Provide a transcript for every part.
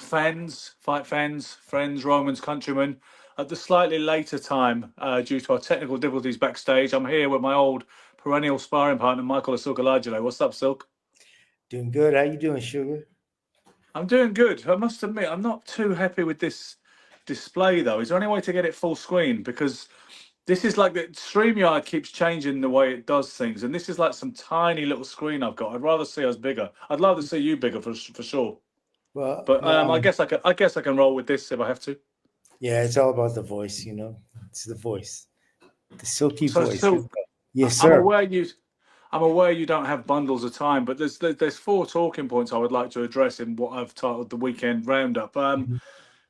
fight fans, friends, Romans, countrymen, at the slightly later time due to our technical difficulties backstage. I'm here with my old perennial sparring partner, Michael Olajide. What's up, Silk? Doing good. How you doing, Sugar? I'm doing good. I must admit, I'm not too happy with this display, though. Is there any way to get it full screen? Because this is like the StreamYard keeps changing the way it does things, and this is like some tiny little screen I've got. I'd rather see us bigger. I'd love to see you bigger for sure. Well, But I guess I can roll with this if I have to. yeah, it's all about the voice, you know. It's the voice, the silky So, voice. so Yes, I'm sir. aware you don't have bundles of time, but there's four talking points I would like to address in what I've titled the weekend roundup. Mhm.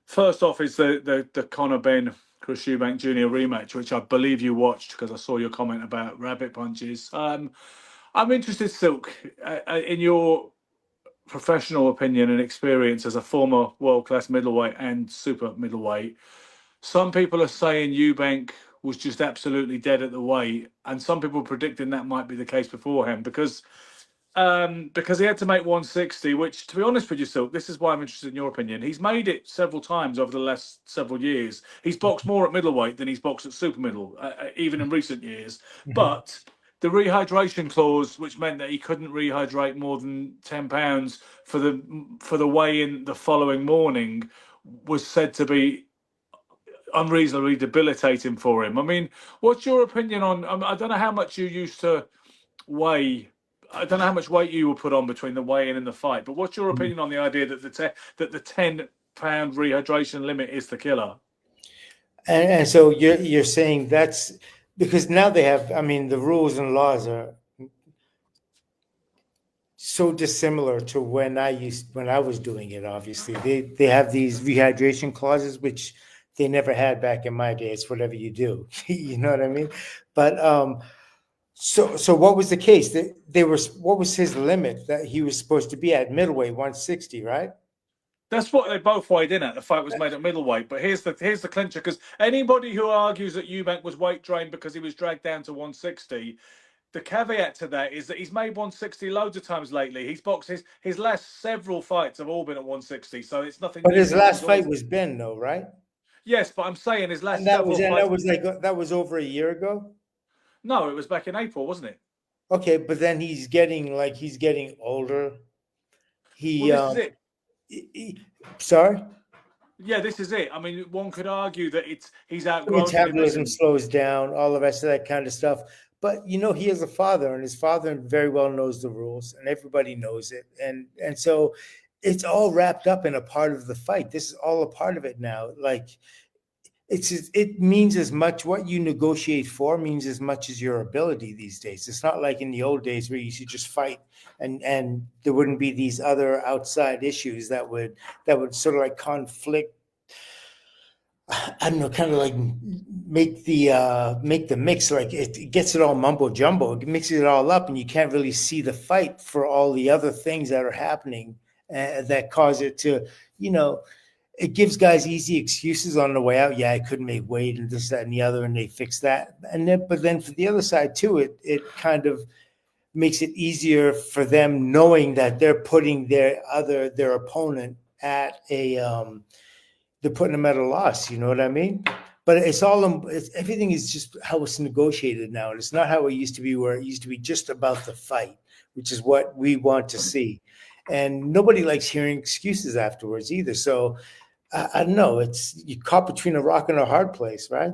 First off is the Conor Benn Chris Eubank Jr. rematch, which I believe you watched because I saw your comment about rabbit punches. I'm interested, Silk, in your professional opinion and experience as a former world class middleweight and super middleweight. Some people are saying Eubank was just absolutely dead at the weight, and some people are predicting that might be the case beforehand because he had to make 160. Which, to be honest with you, Silk, this is why I'm interested in your opinion. He's made it several times over the last several years. He's boxed more at middleweight than he's boxed at super middle, even in recent years. Mhm. But the rehydration clause, which meant that he couldn't rehydrate more than £10 for the weigh-in the following morning, was said to be unreasonably debilitating for him. I mean, what's your opinion on? I don't know how much you used to weigh. I don't know how much weight you will put on between the weigh-in and the fight, but what's your opinion on the idea that the £10 rehydration limit is the killer? And so you're saying that's because now they have. I mean, the rules and laws are so dissimilar to when I was doing it. Obviously, they have these rehydration clauses which they never had back in my day. It's whatever you do. You know what I mean? But so what was the case? They were what was his limit that he was supposed to be at middleweight 160, right? That's what they both weighed in at. The fight was made at middleweight, but here's the clincher. Because anybody who argues that Eubank was weight drained because he was dragged down to 160, the caveat to that is that he's made 160 loads of times lately. He's boxed his last several fights have all been at 160, so it's nothing But new his to him. last He's fight always was Ben, though, right? yes, but I'm saying his last And that was several and fights. that was over a year ago. No, it was back in April, wasn't it? Okay, but then he's getting older. Well, He this is it. sorry. Yeah, this is it. I mean, one could argue that he's outgrown the Metabolism division. slows down, all the rest of that kind of stuff. But you know, he has a father, and his father very well knows the rules, and everybody knows it, and so it's all wrapped up in a part of the fight. This is all a part of it now. Like it means as much what you negotiate for means as much as your ability these days. It's not like in the old days where you should just fight and there wouldn't be these other outside issues that would sort of like conflict. I don't know, kind of like make the mix like it gets it all mumbo jumbo. It mixes it all up, and you can't really see the fight for all the other things that are happening that cause it to, you know, it gives guys easy excuses on the way out. Yeah, I couldn't make weight and this, that, and the other, and they fix that. And then, but then for the other side too, it kind of makes it easier for them knowing that they're putting their opponent at a they're putting them at a loss. You know what I mean? But everything is just how it's negotiated now, and it's not how it used to be, where it used to be just about the fight, which is what we want to see. And nobody likes hearing excuses afterwards either. So I don't know. It's you caught between a rock and a hard place, right?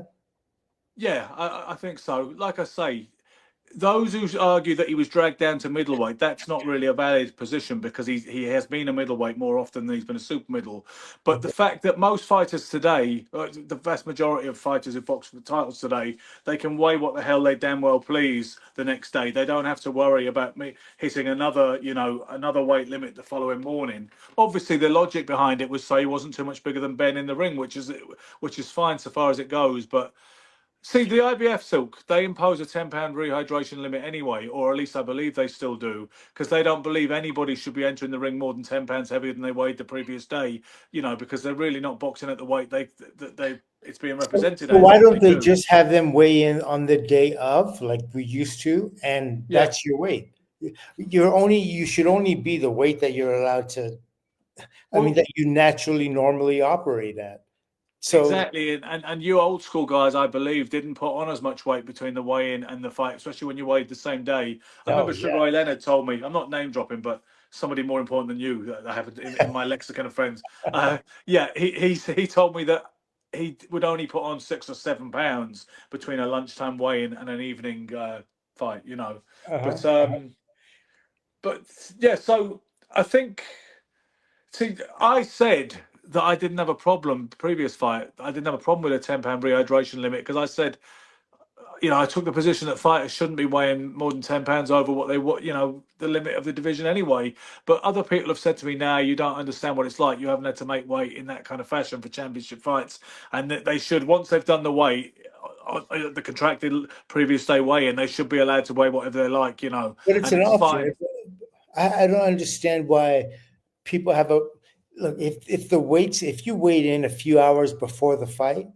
Yeah, I think so. Like I say, those who argue that he was dragged down to middleweight, that's not really a valid position because he has been a middleweight more often than he's been a super middle. But the fact that most fighters today, the vast majority of fighters who box for the titles today, they can weigh what the hell they damn well please the next day. They don't have to worry about me hitting another weight limit the following morning. Obviously, the logic behind it was so he wasn't too much bigger than Ben in the ring, which is fine so far as it goes, but. See, the IBF Silk, they impose a £10 rehydration limit anyway, or at least I believe they still do, because they don't believe anybody should be entering the ring more than £10 heavier than they weighed the previous day, because they're really not boxing at the weight they it's being represented So as why if don't they they do. just have them weigh in on the day of, like we used to, and Yeah. that's your weight? You should only be the weight that you're allowed to I mean, Well, that you naturally normally operate at. So, exactly, and you old school guys, I believe, didn't put on as much weight between the weigh-in and the fight, especially when you weighed the same day. I oh remember yeah. Sugar Ray Leonard told me, I'm not name dropping, but somebody more important than you that I have in my lexicon of friends. Yeah, he told me that he would only put on 6 or 7 pounds between a lunchtime weigh-in and an evening fight. Uh-huh. But but yeah, so I think. See, I said that I didn't have a problem previous fight. I didn't have a problem with a £10 rehydration limit because I said, I took the position that fighters shouldn't be weighing more than £10 over the limit of the division anyway. But other people have said to me, now you don't understand what it's like. You haven't had to make weight in that kind of fashion for championship fights, and that they should, once they've done the weight, the contracted previous day weigh in, they should be allowed to weigh whatever they like, But it's and an it's option. fine. I don't understand why people have a look. If you wait in a few hours before the fight,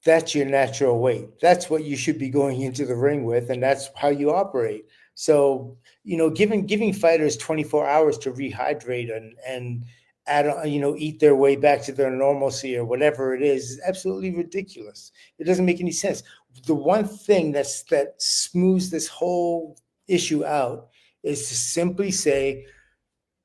that's your natural weight. That's what you should be going into the ring with, and that's how you operate. So, giving fighters 24 hours to rehydrate and add on, eat their way back to their normalcy or whatever it is absolutely ridiculous. It doesn't make any sense. The one thing that smooths this whole issue out is to simply say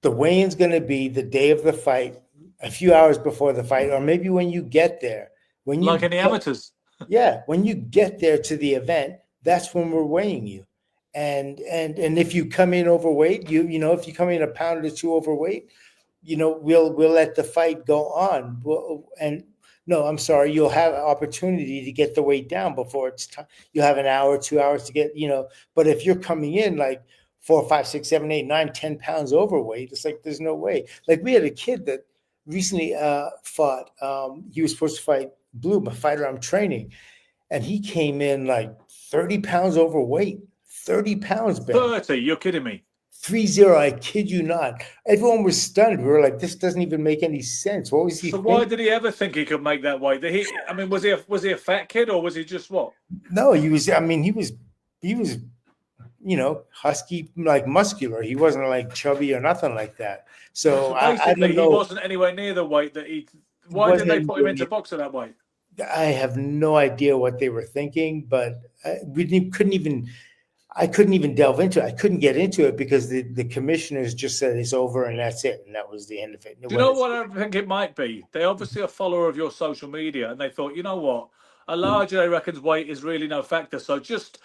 the weigh-in's going to be the day of the fight, a few hours before the fight, or maybe when you get there. When Like you any get amateurs. Yeah, when you get there to the event, that's when we're weighing you. And if you come in overweight, if you come in a pound or two overweight, we'll let the fight go on. And no, I'm sorry, you'll have an opportunity to get the weight down before it's time. You'll have an hour, 2 hours to get, but if you're coming in like 4, 5, 6, 7, 8, 9, 10 pounds overweight, it's like there's no way. Like we had a kid that recently fought. He was supposed to fight Bloom, a fighter I'm training, and he came in like 30 pounds overweight. 30 pounds, Ben. 30, you're kidding me. 3-0. I kid you not. Everyone was stunned. We were like, this doesn't even make any sense. What was he So why thinking? did he ever think he could make that weight? I mean, was he a fat kid or was he just what? No, I mean, he was, husky, like muscular. He wasn't like chubby or nothing like that. So So I basically, don't he know. wasn't anywhere near the weight that he. He Why did wasn't they put him anywhere into near. boxing that weight? I have no idea what they were thinking, but I couldn't even delve into it. I couldn't get into it because the commissioners just said it's over and that's it. And that was the end of it. Do you know what I think it might be? They obviously are a follower of your social media, and they thought, you know what, Olajide reckons weight is really no factor. So just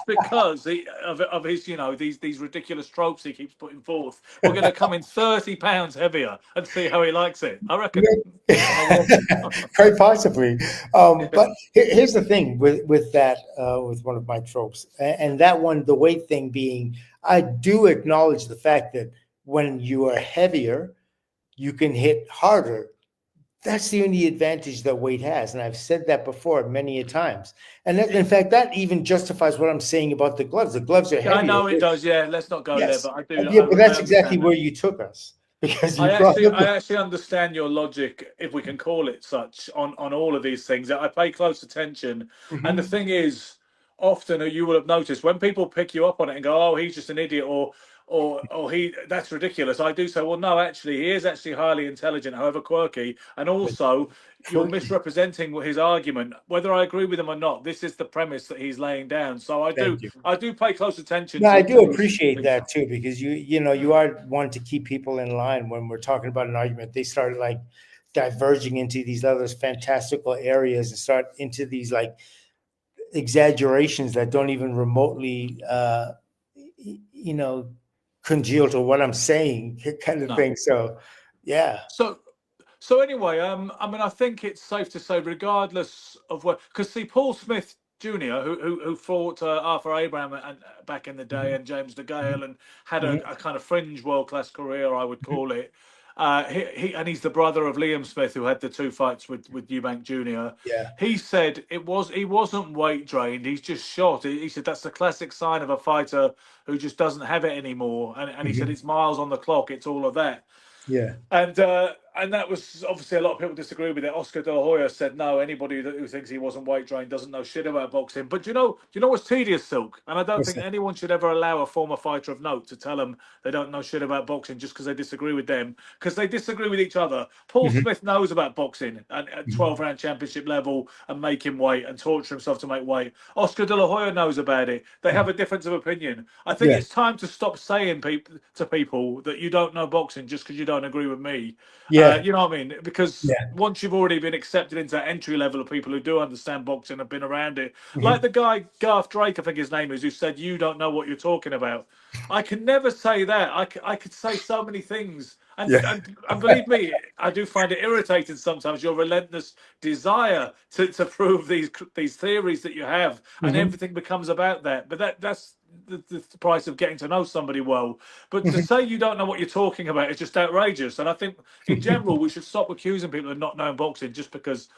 because of his, these ridiculous tropes he keeps putting forth, we're going to come in 30 pounds heavier and see how he likes it. I reckon. Am I wrong? Quite possibly. Yeah. But here's the thing with that, with one of my tropes, and that one, the weight thing being, I do acknowledge the fact that when you are heavier, you can hit harder. That's the only advantage that weight has. And I've said that before many a times. And in fact, that even justifies what I'm saying about the gloves. The gloves are Yeah, I heavier. know it does. Yeah, let's not go there, Yes. but I do. Yeah, but I that's exactly understand that. where you took us because you I brought actually, up I actually understand your logic, if we can call it such, on all of these things. I pay close attention, and the Mhm. thing is, often you will have noticed when people pick you up on it and go, "Oh, he's just an idiot," or he that's ridiculous. I do say, well, no, actually, he is actually highly intelligent, however quirky, and also you're Quirky. misrepresenting his argument. Whether I agree with him or not, this is the premise that he's laying down. So Thank you. I do pay close attention No, I to do these appreciate things. that too, because you are one to keep people in line when we're talking about an argument. They start like diverging into these other fantastical areas and start into these like exaggerations that don't even remotely you know congeal to what I'm saying, kind of No. thing. So yeah. So So anyway, I mean, I think it's safe to say, regardless of what, because see, Paul Smith Jr., who fought Arthur Abraham and back in the day, Mhm. and James DeGale, and had Mhm. a kind of fringe world class career, I would call it. And he's the brother of Liam Smith, who had the two fights with Eubank Jr. Yeah. He said he wasn't weight drained. He's just shot. He said that's the classic sign of a fighter who just doesn't have it anymore. And he said Mhm. it's miles on the clock. It's all of that. Yeah. And and that was obviously a lot of people disagree with it. Oscar De La Hoya said no. Anybody who thinks he wasn't weight trained doesn't know shit about boxing. But you know what's tedious, Silk? And I don't think anyone should ever allow a former fighter of note to tell them they don't know shit about boxing just because they disagree with them, because they disagree with each other. Paul Mhm. Smith knows about boxing at Mhm. 12-round championship level and making weight and torture himself to make weight. Oscar De La Hoya knows about it. They have a difference of opinion. I think Yeah, it's time to stop saying to people that you don't know boxing just because you don't agree with me. yeah, You know what I mean? Because yeah. once you've already been accepted into that entry level of people who do understand boxing, have been around it, like Mhm. the guy Garth Drake, I think his name is, who said you don't know what you're talking about. I can never say that. I could say so many things, Yeah. and believe me, I do find it irritating sometimes your relentless desire to prove these theories that you have, and Mhm. everything becomes about that. But that's the price of getting to know somebody well. But to Mhm. say you don't know what you're talking about is just outrageous. And I think in general we should stop accusing people of not knowing boxing just because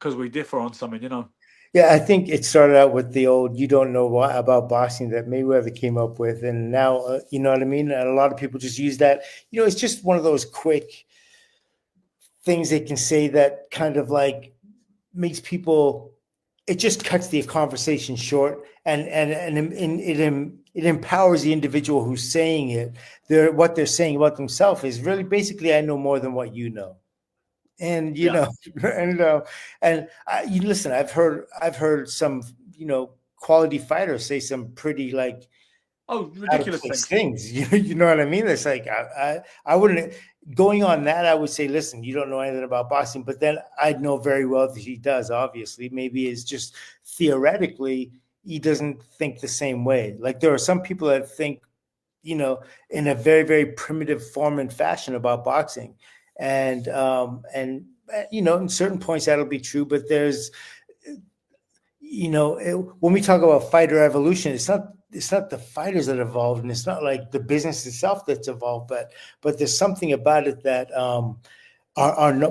we differ on something. You know. Yeah, I think it started out with the old "you don't know what about boxing" that Mayweather came up with, and now you know what I mean. And a lot of people just use that. You know, it's just one of those quick things they can say that kind of like makes people. It just cuts the conversation short, and it empowers the individual who's saying it. What they're saying about themselves is really basically, I know more than what you know. And you Yeah. know and you listen, I've heard some, quality fighters say some pretty like Oh, out of ridiculous place things. things. You know what I mean? It's like I wouldn't, going on that, I would say, listen, you don't know anything about boxing, but then I'd know very well that he does. Obviously, maybe it's just theoretically he doesn't think the same way. Like there are some people that think, in a very, very primitive form and fashion about boxing. And in certain points that'll be true, but there's, when we talk about fighter evolution, it's not the fighters that evolved, and it's not like the business itself that's evolved, but there's something about it that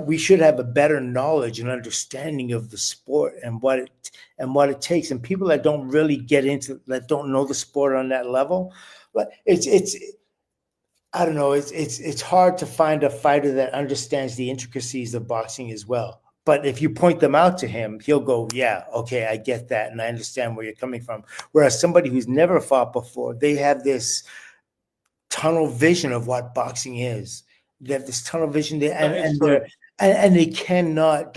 we should have a better knowledge and understanding of the sport and what it takes. And people that don't really get into, that don't know the sport on that level, but it's I don't know. It's hard to find a fighter that understands the intricacies of boxing as well. But if you point them out to him, he'll go, "Yeah, okay, I get that, and I understand where you're coming from." Whereas somebody who's never fought before, they have this tunnel vision of what boxing is. They have this tunnel vision, That is true. and they cannot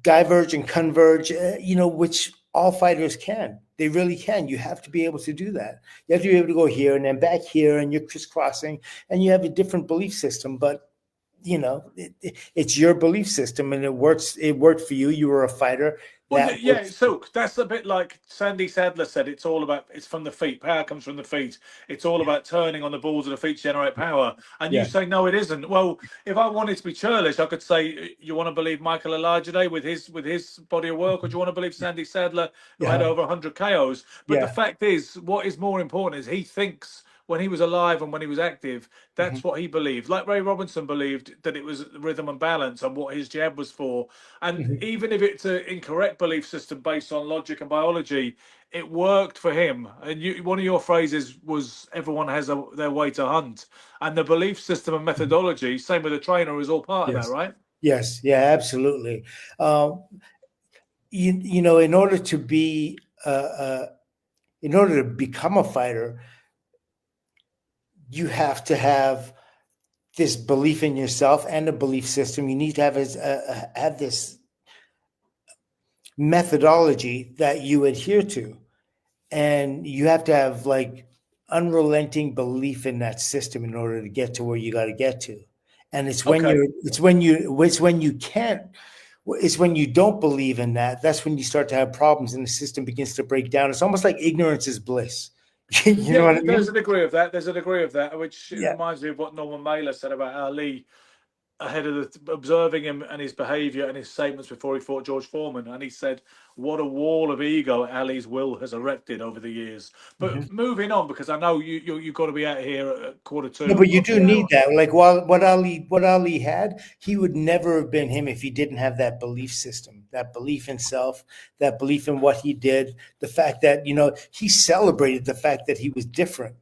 diverge and converge, which all fighters can. They really can. You have to be able to do that. You have to be able to go here and then back here, and you're crisscrossing, and you have a different belief system. But it's your belief system, and it works. It worked for you. You were a fighter. Well, That yeah, works. so that's a bit like Sandy Sadler said. It's from the feet. Power comes from the feet. It's all about turning on the balls of the feet to generate power. And you Yeah. say no, it isn't. Well, if I wanted to be churlish, I could say you want to believe Michael Olajide with his body of work, or do you want to believe Sandy Sadler, who had Yeah. over 100 KOs? But the Yeah. fact is, what is more important is he thinks when he was alive and when he was active, Mhm. that's what he believed. Like Ray Robinson believed that it was rhythm and balance and what his jab was for. And Mhm. even if it's an incorrect belief system based on logic and biology, it worked for him. And one of your phrases was everyone has their way to hunt. And the belief system and Mhm. methodology, same with the trainer, is all part of that, Yes. right? Yes. Yeah. Absolutely. Um, in order to be, in order to become a fighter, you have to have this belief in yourself and a belief system. You need to have this methodology that you adhere to, and you have to have like unrelenting belief in that system in order to get to where you got to get to. And Okay. it's when you can't, it's when you don't believe in that, that's when you start to have problems and the system begins to break down. It's almost like ignorance is bliss. You know Yeah, what I there's mean? a degree of that. There's a degree of that, which Yeah. reminds me of what Norman Mailer said about Ali ahead of observing him and his behaviour and his statements before he fought George Foreman, and he said, "What a wall of ego Ali's will has erected over the years." But Mhm. moving on, because I know you've got to be out here at quarter No, two but you of do the need hour. that. Like, while what Ali had, he would never have been him if he didn't have that belief system, that belief in self, that belief in what he did, the fact that he celebrated the fact that he was different.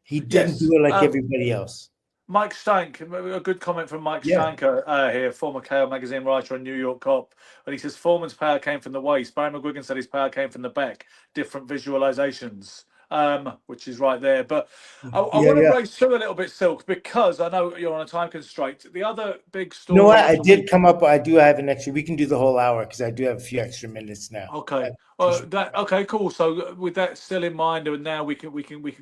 He didn't do Yes. it like everybody else. Mike Stank, a good comment from Mike Yeah. Stanker here, former KO magazine writer and New York cop. And he says Foreman's power came from the waist. Barry McGuigan said his power came from the back. Different visualizations, which is right there. But I Yeah, want to yeah. race through a little bit, Silk, because I know you're on a time constraint. The other big You know what? story of I the did week. come up. I do have an extra. We can do the whole hour because I do have a few extra minutes now. I Okay. appreciate That okay, cool. So with that still in mind, and now we can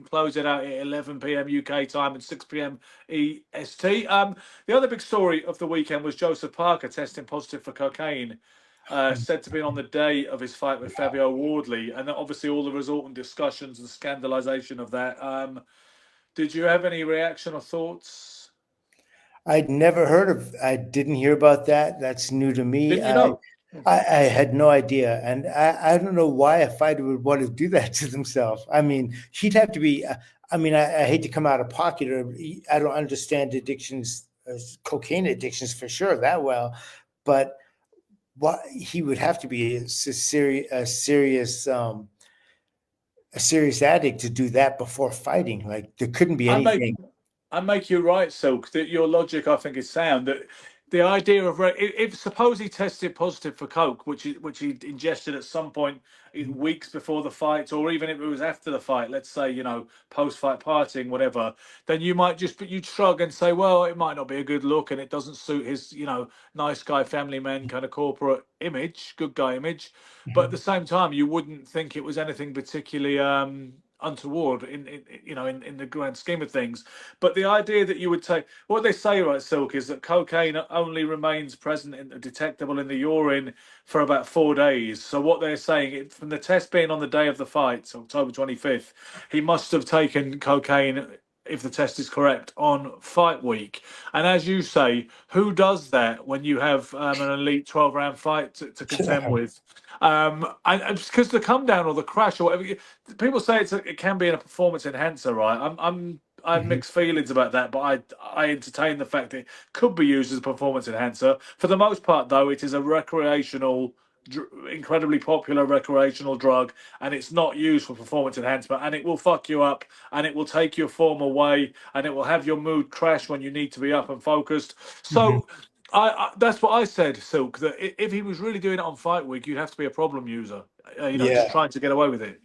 close it out at 11 p.m. UK time and 6 p.m. EST. The other big story of the weekend was Joseph Parker testing positive for cocaine, said to be on the day of his fight with Fabio Wardley, and obviously all the resultant discussions and scandalization of that. Did you have any reaction or thoughts? I'd never heard of. I didn't hear about that. That's new to me. Didn't you know? I had no idea, and I don't know why a fighter would want to do that to themselves. I mean, he'd have to be. I mean, I hate to come out of pocket, or I don't understand addictions, cocaine addictions for sure that well, but what he would have to be a serious addict to do that before fighting. Like there couldn't be I make anything. I make you right, Silk. That your logic, I think, is sound. That the idea of if suppose he tested positive for coke, which he ingested at some point weeks before the fight, or even if it was after the fight, let's say post-fight partying, whatever, then you might just you'd shrug and say, well, it might not be a good look, and it doesn't suit his nice guy, family man kind of corporate image, good guy image. But at the Mhm. same time, you wouldn't think it was anything particularly untoward in the grand scheme of things. But the idea that you would take what they say, right, Silk, is that cocaine only remains present and detectable in the urine for about 4 days. So what they're saying, from the test being on the day of the fight, October 25th, he must have taken cocaine, if the test is correct, on fight week. And as you say, who does that when you have an elite 12-round fight to contend with? And because the come down or the crash or whatever, people say it can be a performance enhancer, right? I have Mhm. mixed feelings about that, but I entertain the fact that it could be used as a performance enhancer. For the most part, though, it is a recreational, incredibly popular recreational drug, and it's not used for performance enhancement. And it will fuck you up, and it will take your form away, and it will have your mood crash when you need to be up and focused. Mhm. So. That's what I said, Silk. That if he was really doing it on fight week, you'd have to be a problem user. Just Yeah. trying to get away with it.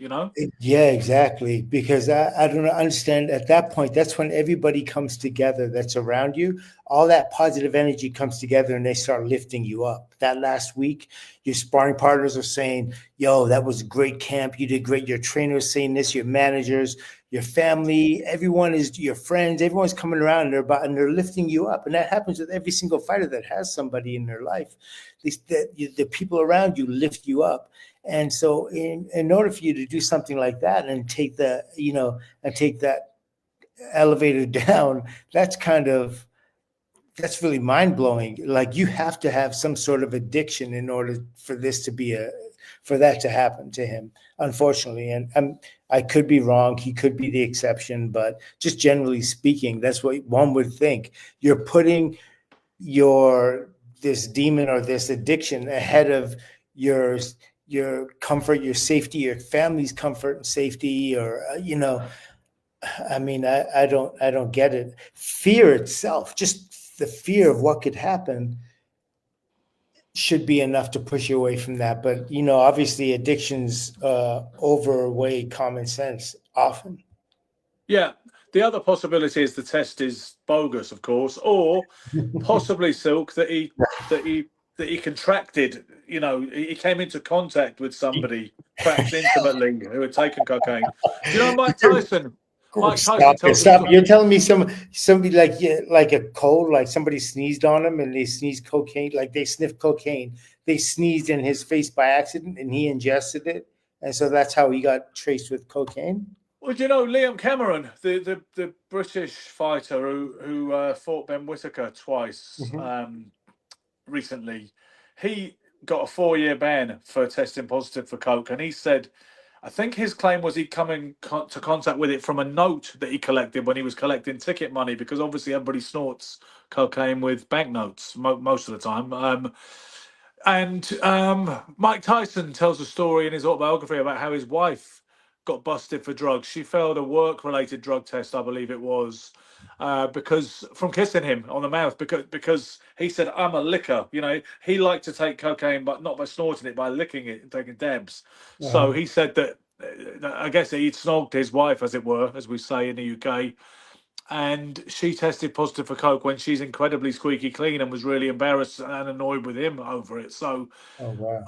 Yeah, exactly. Because I don't understand at that point, that's when everybody comes together that's around you. All that positive energy comes together and they start lifting you up. That last week, your sparring partners are saying, yo, that was a great camp. You did great. Your trainer is saying this, your managers, your family, everyone is your friends, everyone's coming around and they're lifting you up. And that happens with every single fighter that has somebody in their life. The people around you lift you up. And so in order for you to do something like that and take that elevator down, that's really mind blowing. Like you have to have some sort of addiction in order for for that to happen to him, unfortunately. And I could be wrong. He could be the exception, but just generally speaking, that's what one would think. You're putting your this demon or this addiction ahead of your your comfort, your safety, your family's comfort and safety, or I mean, I don't get it. Fear itself, just the fear of what could happen, should be enough to push you away from that. But obviously, addictions overweigh common sense often. Yeah. The other possibility is the test is bogus, of course, or possibly Silk that he that he contracted. He came into contact with somebody, perhaps intimately, who had taken cocaine. Do you know Mike Tyson? Mike Tyson Stop it! tells a Stop! story. You're telling me somebody like, yeah, like a cold, like somebody sneezed on him and they sneezed cocaine, like they sniffed cocaine. They sneezed in his face by accident and he ingested it, and so that's how he got traced with cocaine. Well, do Liam Cameron, the British fighter who fought Ben Whitaker twice Mhm. recently, he got a 4-year ban for testing positive for coke, and he said, I think his claim was he'd come to contact with it from a note that he collected when he was collecting ticket money, because obviously everybody snorts cocaine with banknotes most of the time. And Mike Tyson tells a story in his autobiography about how his wife got busted for drugs. She failed a work-related drug test, I believe it was, because from kissing him on the mouth because he said I'm a licker. You know, he liked to take cocaine, but not by snorting it, by licking it and taking dabs. So Uh-huh. he said that I guess he'd snogged his wife, as it were, as we say in the UK, and she tested positive for coke when she's incredibly squeaky clean and was really embarrassed and annoyed with him over it. So Oh wow.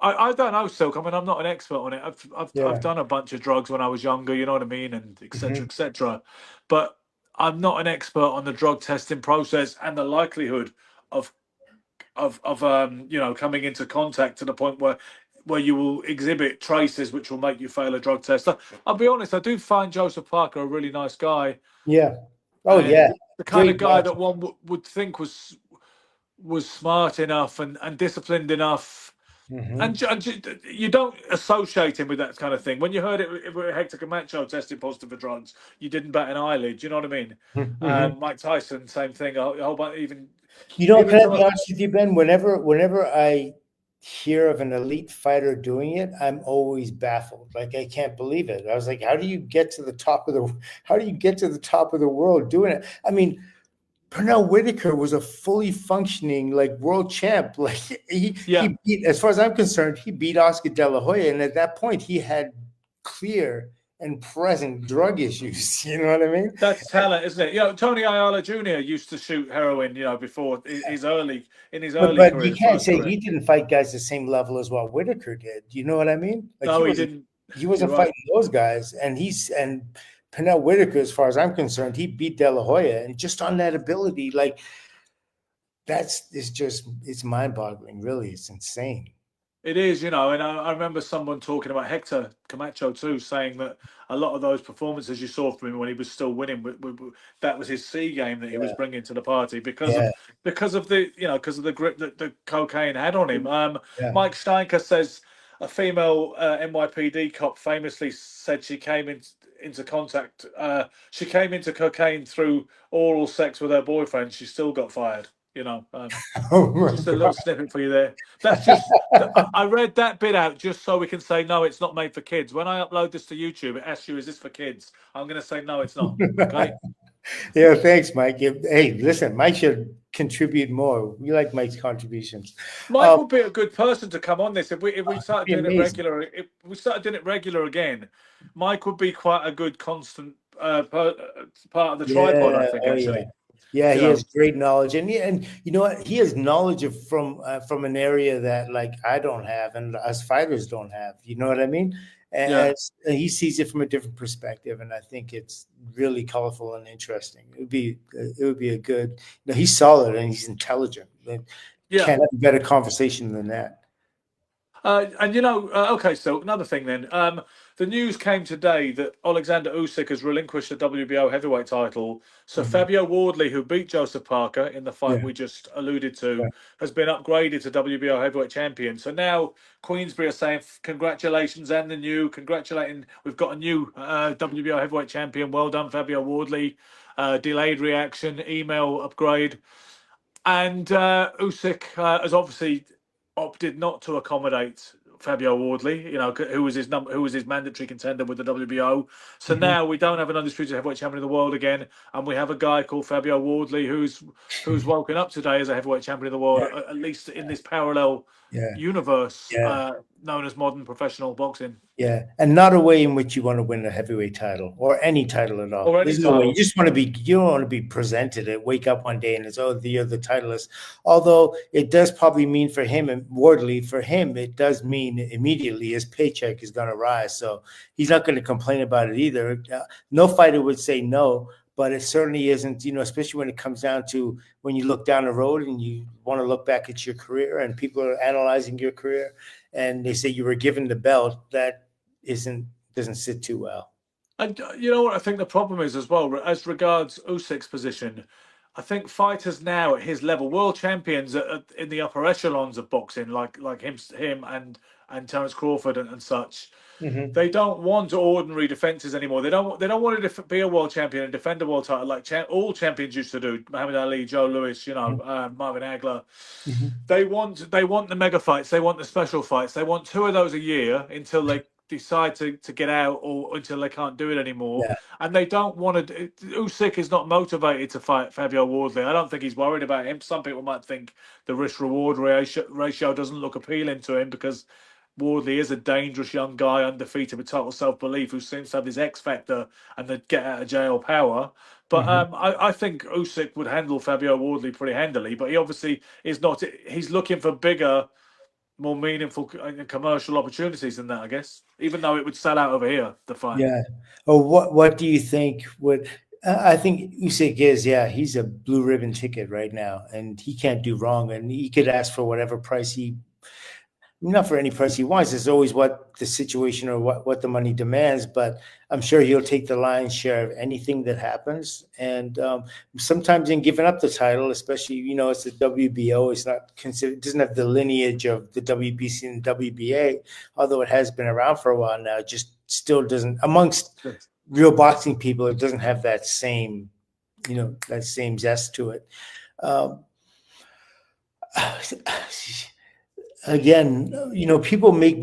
I, I don't know, Silk. I mean, I'm not an expert on it. I've Yeah. done a bunch of drugs when I was younger, you know what I mean, and etc. Hmm. etc. But I'm not an expert on the drug testing process and the likelihood of you know, coming into contact to the point where you will exhibit traces which will make you fail a drug test. I'll be honest, I do find Joseph Parker a really nice guy Yeah. Oh and yeah. the kind Great of guy match. that one would think was smart enough and disciplined enough. And, Hmm. you don't associate him with that kind of thing. When you heard it, Hector Camacho tested positive for drugs, you didn't bat an eyelid. Do you know what I mean? Hmm. Mike Tyson, same thing. A whole bunch, You know, even can I some be of honest with you, Ben? Whenever I hear of an elite fighter doing it, I'm always baffled. Like I can't believe it. I was like, how do you get to the top of the how do you get to the top of the world doing it? I mean, Pernell Whitaker was a fully functioning like world champ. Like yeah. he beat, as far as I'm concerned, he beat Oscar De La Hoya, and at that point, he had clear and present drug issues. You know what I mean? That's talent, isn't it? You know, Tony Ayala Jr. used to shoot heroin. You know, before his early in his But early career, you his can't first say career. he didn't fight guys the same level as what Whitaker did. You know what I mean? Like No, he didn't. he You're wasn't right. fighting those guys, and Pernell Whitaker, as far as I'm concerned, he beat De La Hoya, and just on that ability, like it's mind boggling. Really, it's insane. It is, you know, and I remember someone talking about Hector Camacho too, saying that a lot of those performances you saw from him when he was still winning, that was his C game that he was Yeah, bringing to the party yeah, because of the you know because of the grip that the cocaine had on him. yeah. Mike Steinker says a female NYPD cop famously said she came into contact. She came into cocaine through oral sex with her boyfriend. She still got fired. You know. Oh my Just a little god. snippet for you there. That's just, I read that bit out just so we can say, no, it's not made for kids. When I upload this to YouTube, it asks you, is this for kids? I'm going to say, no, it's not. Okay. Yeah, thanks, Mike. Hey, listen, Mike should contribute more. We like Mike's contributions. Mike would be a good person to come on this if we It'd started be doing it amazing. regular. If we started doing it regular again, Mike would be quite a good constant part of the tripod, I Yeah. think, Oh, yeah. actually. Yeah, You he know, has great knowledge, and you know what? He has knowledge from an area that like I don't have, and us fighters don't have. You know what I mean? yeah. And he sees it from a different perspective, and I think it's really colorful and interesting. It would be a good. You know, he's solid and he's intelligent. Like, Yeah. can't have a better conversation than that. And you know, okay, so another thing then. The news came today that Alexander Usyk has relinquished the WBO heavyweight title. So Mhm. Fabio Wardley, who beat Joseph Parker in the fight Yeah, we just alluded to, yeah. has been upgraded to WBO heavyweight champion. So now Queensbury are saying congratulations and the new congratulating. We've got a new WBO heavyweight champion. Well done, Fabio Wardley. Delayed reaction, email upgrade. And Usyk has obviously opted not to accommodate Fabio Wardley, you know, who was his mandatory contender with the WBO. So Mhm. now we don't have an undisputed heavyweight champion of the world again, and we have a guy called Fabio Wardley who's woken up today as a heavyweight champion of the world, Yeah, at least in this parallel yeah, universe yeah. known as modern professional boxing Yeah, and not a way in which you want to win a heavyweight title or any title at all. or any There's no way. title. You don't want to be presented and wake up one day and it's, oh, you're the titleist. Although it does probably mean for him and Wardley, for him, it does mean immediately his paycheck is going to rise. So he's not going to complain about it either. No fighter would say no, but it certainly isn't, you know, especially when it comes down to when you look down the road and you want to look back at your career and people are analyzing your career and they say you were given the belt, that isn't doesn't sit too well. And you know what I think the problem is as well, as regards Usyk's position. I think fighters now at his level, world champions in the upper echelons of boxing, like him and Terence Crawford and such, Hmm. they don't want ordinary defenses anymore. They don't want to be a world champion and defend a world title like all champions used to do. Muhammad Ali, Joe Louis, you know, Marvin Hagler. Hmm. They want the mega fights. They want the special fights. They want two of those a year until they decide to get out or until they can't do it anymore. Yeah. And they don't want to. Usyk is not motivated to fight Fabio Wardley. I don't think he's worried about him. Some people might think the risk reward ratio doesn't look appealing to him because Wardley is a dangerous young guy, undefeated with total self belief, who seems to have this X factor and the get out of jail power. But I think Usyk would handle Fabio Wardley pretty handily. But he obviously is not. He's looking for bigger, more meaningful commercial opportunities than that, I guess. Even though it would sell out over here, the fight. Yeah. Oh, what do you think would? I think Usyk is, yeah, he's a blue ribbon ticket right now, and he can't do wrong, and he could ask for whatever price he, not for any price he wants. It's always what the situation or what the money demands, but I'm sure he'll take the lion's share of anything that happens. And sometimes in giving up the title, especially, it's the WBO, it's not considered, it doesn't have the lineage of the WBC and WBA, although it has been around for a while now. It just still doesn't, amongst real boxing people, it doesn't have that same, that same zest to it. Again, people make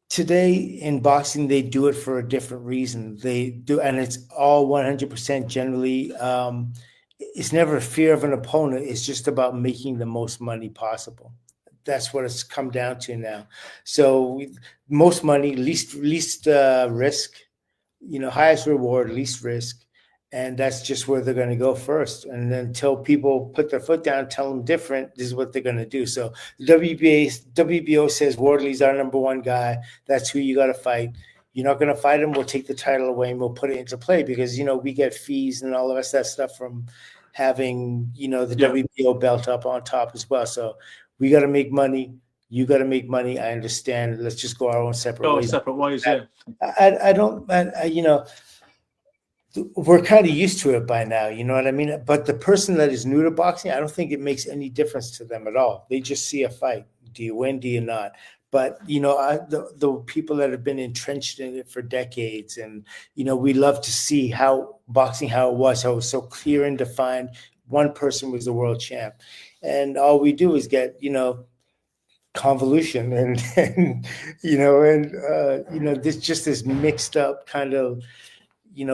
today in boxing, they do it for a different reason. They do, and it's all 100% generally. It's never a fear of an opponent. It's just about making the most money possible. That's what it's come down to now. So most money, least risk, highest reward, least risk. And that's just where they're going to go first. And then until people put their foot down, tell them different, this is what they're going to do. So the WBO says Wardley's our number one guy. That's who you got to fight. You're not going to fight him. We'll take the title away and we'll put it into play because, we get fees and all the rest of that stuff from having, the WBO belt up on top as well. So we got to make money. You got to make money. I understand. Let's just go our own separate ways. Separate ways, yeah. I don't, we're kind of used to it by now, you know what I mean? But the person that is new to boxing, I don't think it makes any difference to them at all. They just see a fight. Do you win? Do you not? But, the people that have been entrenched in it for decades and, we love to see how it was so clear and defined. One person was the world champ. And all we do is get, convolution and this mixed up kind of,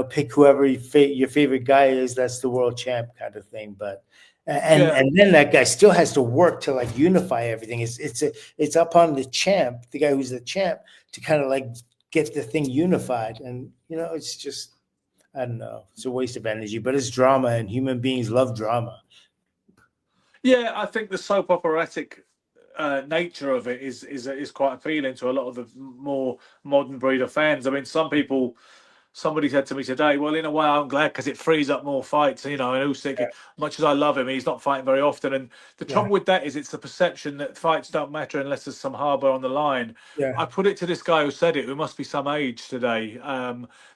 pick whoever your favorite guy is, that's the world champ kind of thing. But and then that guy still has to work to like unify everything. It's up on the champ, the guy who's the champ, to kind of like get the thing unified. And it's just, I don't know, it's a waste of energy, but it's drama and human beings love drama. Yeah, I think the soap operatic nature of it is quite appealing to a lot of the more modern breed of fans. I mean, somebody said to me today, well, in a way, I'm glad because it frees up more fights. And Usyk, much as I love him, he's not fighting very often. And the trouble with that is it's the perception that fights don't matter unless there's some harbour on the line. Yeah. I put it to this guy who said it, who must be some age today,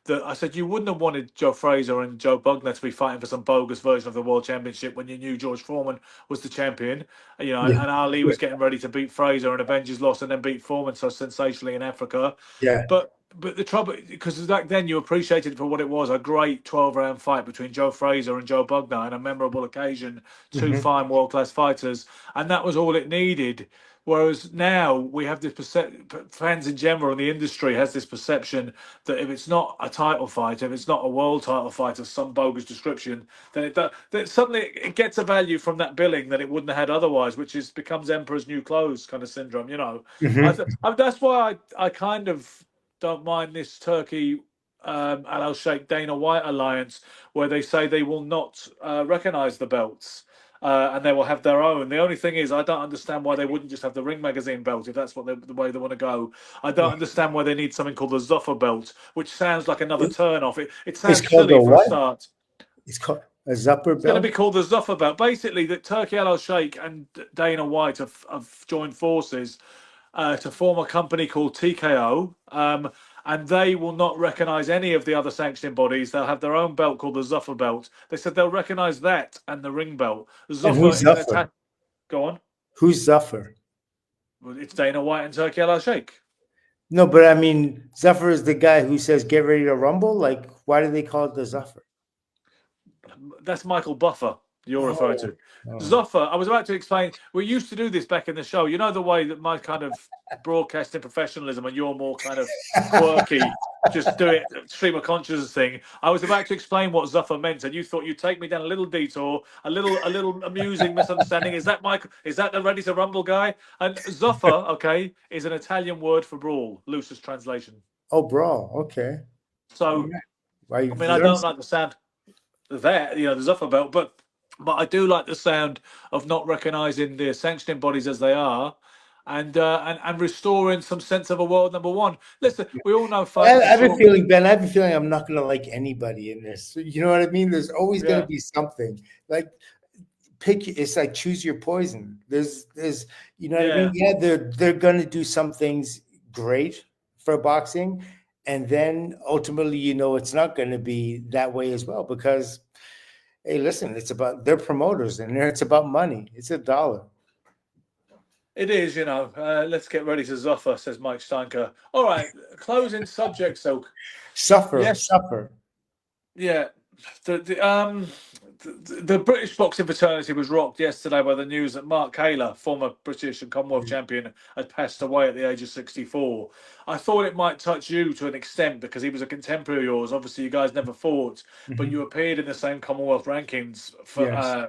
that I said, you wouldn't have wanted Joe Fraser and Joe Bugner to be fighting for some bogus version of the World Championship when you knew George Foreman was the champion, and Ali was getting ready to beat Fraser and Avengers lost and then beat Foreman so sensationally in Africa. Yeah. But the trouble, because back then you appreciated it for what it was, a great 12-round fight between Joe Fraser and Joe Bugner and a memorable occasion, two fine world-class fighters, and that was all it needed. Whereas now we have this fans in general, and the industry has this perception that if it's not a title fight, if it's not a world title fight of some bogus description, then that suddenly it gets a value from that billing that it wouldn't have had otherwise, which becomes Emperor's New Clothes kind of syndrome. That's why I kind of don't mind this Turkey Al Sheikh Dana White alliance, where they say they will not recognise the belts and they will have their own. The only thing is, I don't understand why they wouldn't just have the Ring Magazine belt if that's what the way they want to go. I don't understand why they need something called the Zuffer belt, which sounds like another turn-off. It sounds silly for a start. It's called a Zuffer belt. It's going to be called the Zuffer belt. Basically, that Turkey Al Sheikh and Dana White have joined forces to form a company called TKO, and they will not recognise any of the other sanctioning bodies. They'll have their own belt called the Zuffer belt. They said they'll recognise that and the ring belt. And who's Zuffer? Go on. Who's Zuffer? Well, it's Dana White and Turkey Al Sheikh. No, but I mean, Zuffer is the guy who says, get ready to rumble? Like, why do they call it the Zuffer? That's Michael Buffer. you're referring Oh, to. oh. Zoffa, I was about to explain. We used to do this back in the show. You know the way that my kind of broadcasting professionalism and you're more kind of quirky, just do it stream of consciousness thing. I was about to explain what Zuffa meant, and you thought you'd take me down a little detour, a little amusing misunderstanding. Is that Mike? Is that the Ready to Rumble guy? And Zuffa, okay, is an Italian word for brawl, loosest translation. Oh, brawl. Okay. All So, right. Well, I you've mean, I learned. don't like the sound there, the Zuffa belt, but I do like the sound of not recognising the sanctioning bodies as they are, and restoring some sense of a world number one. Listen, we all know I fighters are have a sort of feeling, Ben. I have a feeling I'm not going to like anybody in this. You know what I mean? There's always going to yeah, be something. Like pick. It's like choose your poison. There's. You know what I mean? yeah. Yeah, they're going to do some things great for boxing, and then ultimately, it's not going to be that way as well because, hey, listen, it's about they're promoters and it's about money. It's a dollar. It is, let's get ready to Zuffa, says Mike Steinker. All right, closing subject. So, Suffer, yes, suffer. yeah, the British boxing fraternity was rocked yesterday by the news that Mark Kaylor, former British and Commonwealth champion, had passed away at the age of 64. I thought it might touch you to an extent because he was a contemporary of yours. Obviously, you guys never fought, but Mhm. you appeared in the same Commonwealth rankings for Yes.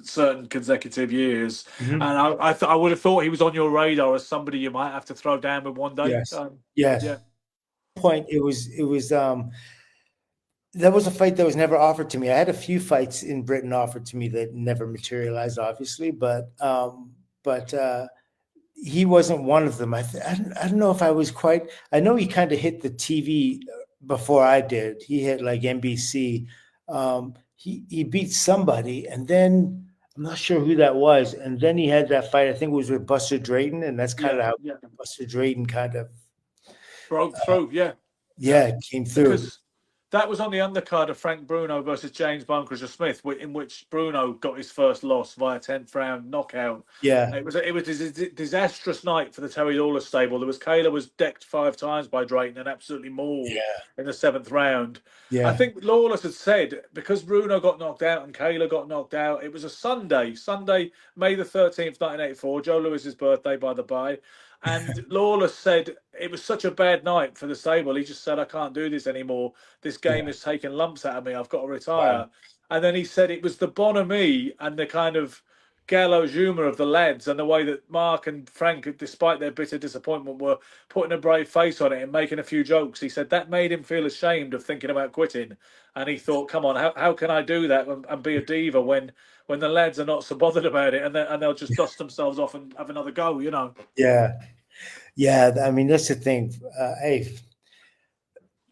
certain consecutive years, Mhm. and I would have thought he was on your radar as somebody you might have to throw down with one day. Yes. Yes. Yeah, Point. It was that was a fight that was never offered to me. I had a few fights in Britain offered to me that never materialized, obviously, but he wasn't one of them. I don't know if I was quite. I know he kind of hit the TV before I did. He hit like NBC. He beat somebody, and then I'm not sure who that was. And then he had that fight. I think it was with Buster Drayton, and that's kind yeah, of how yeah. Buster Drayton kind of Broke through. Yeah, yeah. yeah came through. Because that was on the undercard of Frank Bruno versus James Bunkers Smith, in which Bruno got his first loss via 10th round knockout. Yeah, It was a disastrous night for the Terry Lawler stable. Taylor was decked 5 times by Drayton and absolutely mauled yeah, in the 7th round. I yeah. think Lawler had said because Bruno got knocked out and Kaylor got knocked out, it was a Sunday, May the 13th, 1984, Joe Lewis's birthday, by the by. And Lawler said it was such a bad night for the stable. He just said, I can't do this anymore. This game Yeah. is taking lumps out of me. I've got to Wow. retire. And then he said it was the bonhomie and the kind of gallows humour of the lads and the way that Mark and Frank, despite their bitter disappointment, were putting a brave face on it and making a few jokes. He said that made him feel ashamed of thinking about quitting. And he thought, come on, how can I do that and be a diva when the lads are not so bothered about it and they'll just dust themselves off and have another go. Yeah. Yeah. I mean, that's the thing. Hey,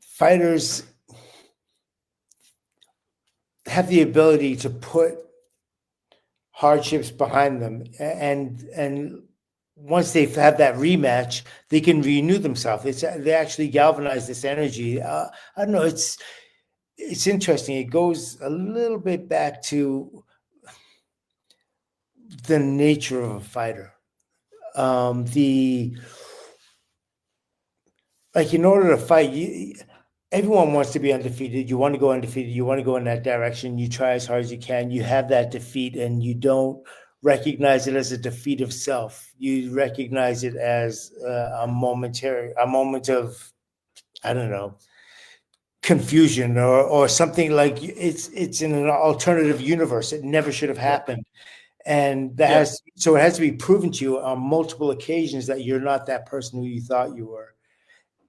fighters have the ability to put hardships behind them, and once they have that rematch, they can renew themselves. They actually galvanize this energy. I don't know. It's interesting. It goes a little bit back to the nature of a fighter. The like in order to fight, everyone wants to be undefeated. You want to go undefeated. You want to go in that direction. You try as hard as you can. You have that defeat, and you don't recognize it as a defeat of self. You recognize it as a moment of, I don't know, confusion or something like it's in an alternative universe. It never should have Yeah, happened, and that yeah, has so it has to be proven to you on multiple occasions that you're not that person who you thought you were,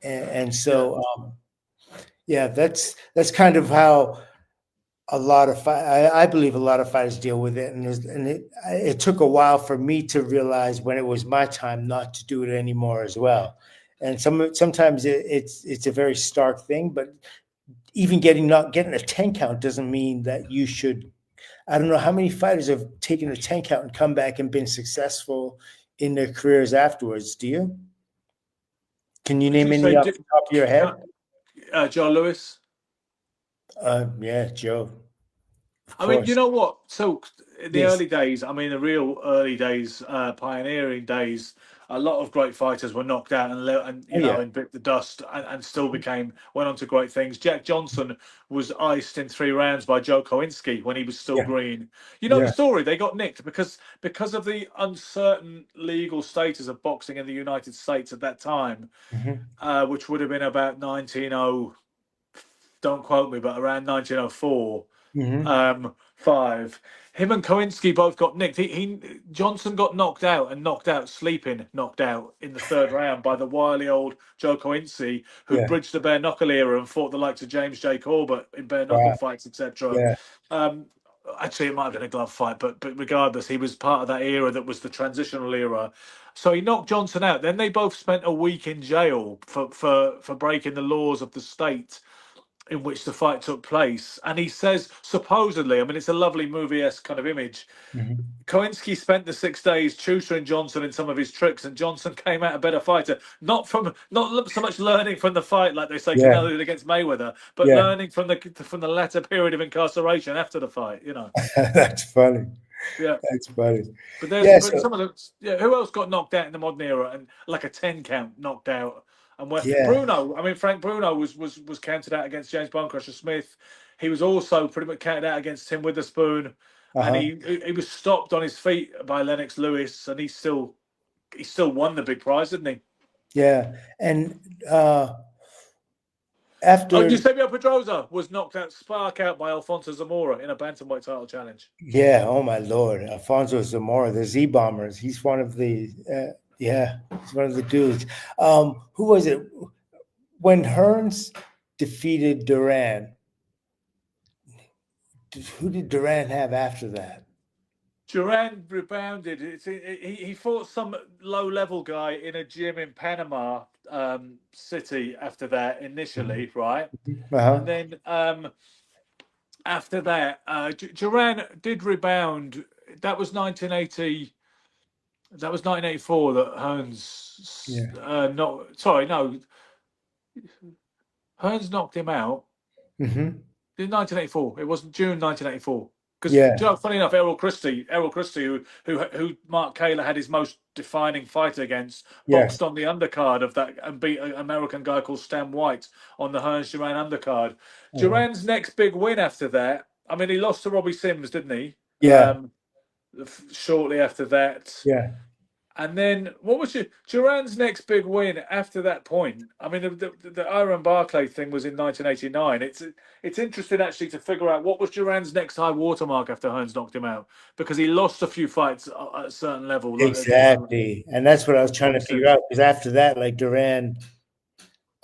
and yeah, so. Yeah, that's kind of how I believe a lot of fighters deal with it, and it took a while for me to realize when it was my time not to do it anymore as well. And sometimes it's a very stark thing, but even not getting a 10 count doesn't mean that you should. I don't know how many fighters have taken a 10 count and come back and been successful in their careers afterwards. Do you? Can you Did name you any say off the top of your head? Joe Lewis? Yeah, Joe, of I mean, you course. know what? So in the Yes. early days, I mean, the real early days, pioneering days a lot of great fighters were knocked out and Oh, you know yeah. and bit the dust and still went on to great things. Jack Johnson was iced in 3 rounds by Joe Kowinski when he was still Yeah. green. You know the Yeah. story. They got nicked because of the uncertain legal status of boxing in the United States at that time, Hmm. which would have been about 190. Don't quote me, but around 1904. Hmm. 5. Him and Kowinski both got nicked. Johnson got knocked out, sleeping, knocked out in the 3rd round by the wily old Joe Kowinski, who'd Yeah. bridged the bare knuckle era and fought the likes of James J. Corbett in bare knuckle Wow. fights, etc. Yeah. Um, Actually, it might have been a glove fight, but regardless, he was part of that era that was the transitional era. So he knocked Johnson out. Then they both spent a week in jail for breaking the laws of the state in which the fight took place. And he says, supposedly, I mean, it's a lovely movie-esque kind of image. Hmm. Kowinski spent the 6 days tutoring Johnson in some of his tricks, and Johnson came out a better fighter. Not so much learning from the fight, like they say Yeah. Canelo did against Mayweather, but Yeah. learning from the latter period of incarceration after the fight. You know, That's funny. yeah. That's funny. But Yeah. So some of the who else got knocked out in the modern era and like a 10 count knocked out, and where yeah. Bruno, I mean Frank Bruno was counted out against James Bonecrusher Smith. He was also pretty much counted out against Tim Witherspoon, and Uh-huh. he was stopped on his feet by Lennox Lewis, and he still won the big prize, didn't he? Yeah. And Oh, after, Eusebio Pedrosa was knocked out, spark out by Alfonso Zamora in a bantamweight title challenge. yeah, oh my Lord, Alfonso Zamora, the Z Bombers. He's one of the, yeah, he's one of the dudes. Who was it? When Hearns defeated Duran, who did Duran have after that? Duran rebounded. He fought some low-level guy in a gym in Panama City after that initially, right? And Uh-huh. then after that, Duran did rebound. That was 1980. That was 1984 that Hearns Yeah. no, sorry, no, Hearns knocked him out. Hmm. In 1984. It wasn't June 1984. Because, Yeah. funny enough, Errol Christie, who Mark Kaylor had his most defining fight against, Yes. boxed on the undercard of that and beat an American guy called Stan White on the Hearns Duran undercard. Uh-huh. Duran's next big win after that, I mean, he lost to Robbie Sims, didn't he? Yeah. Shortly after that. Yeah. And then what was Duran's next big win after that point? I mean, the Iron Barclay thing was in 1989. It's interesting actually to figure out what was Duran's next high watermark after Hearns knocked him out because he lost a few fights at a certain level, you know, Exactly. And that's what I was trying to Robbie figure Sims. out. Because after that, like Duran,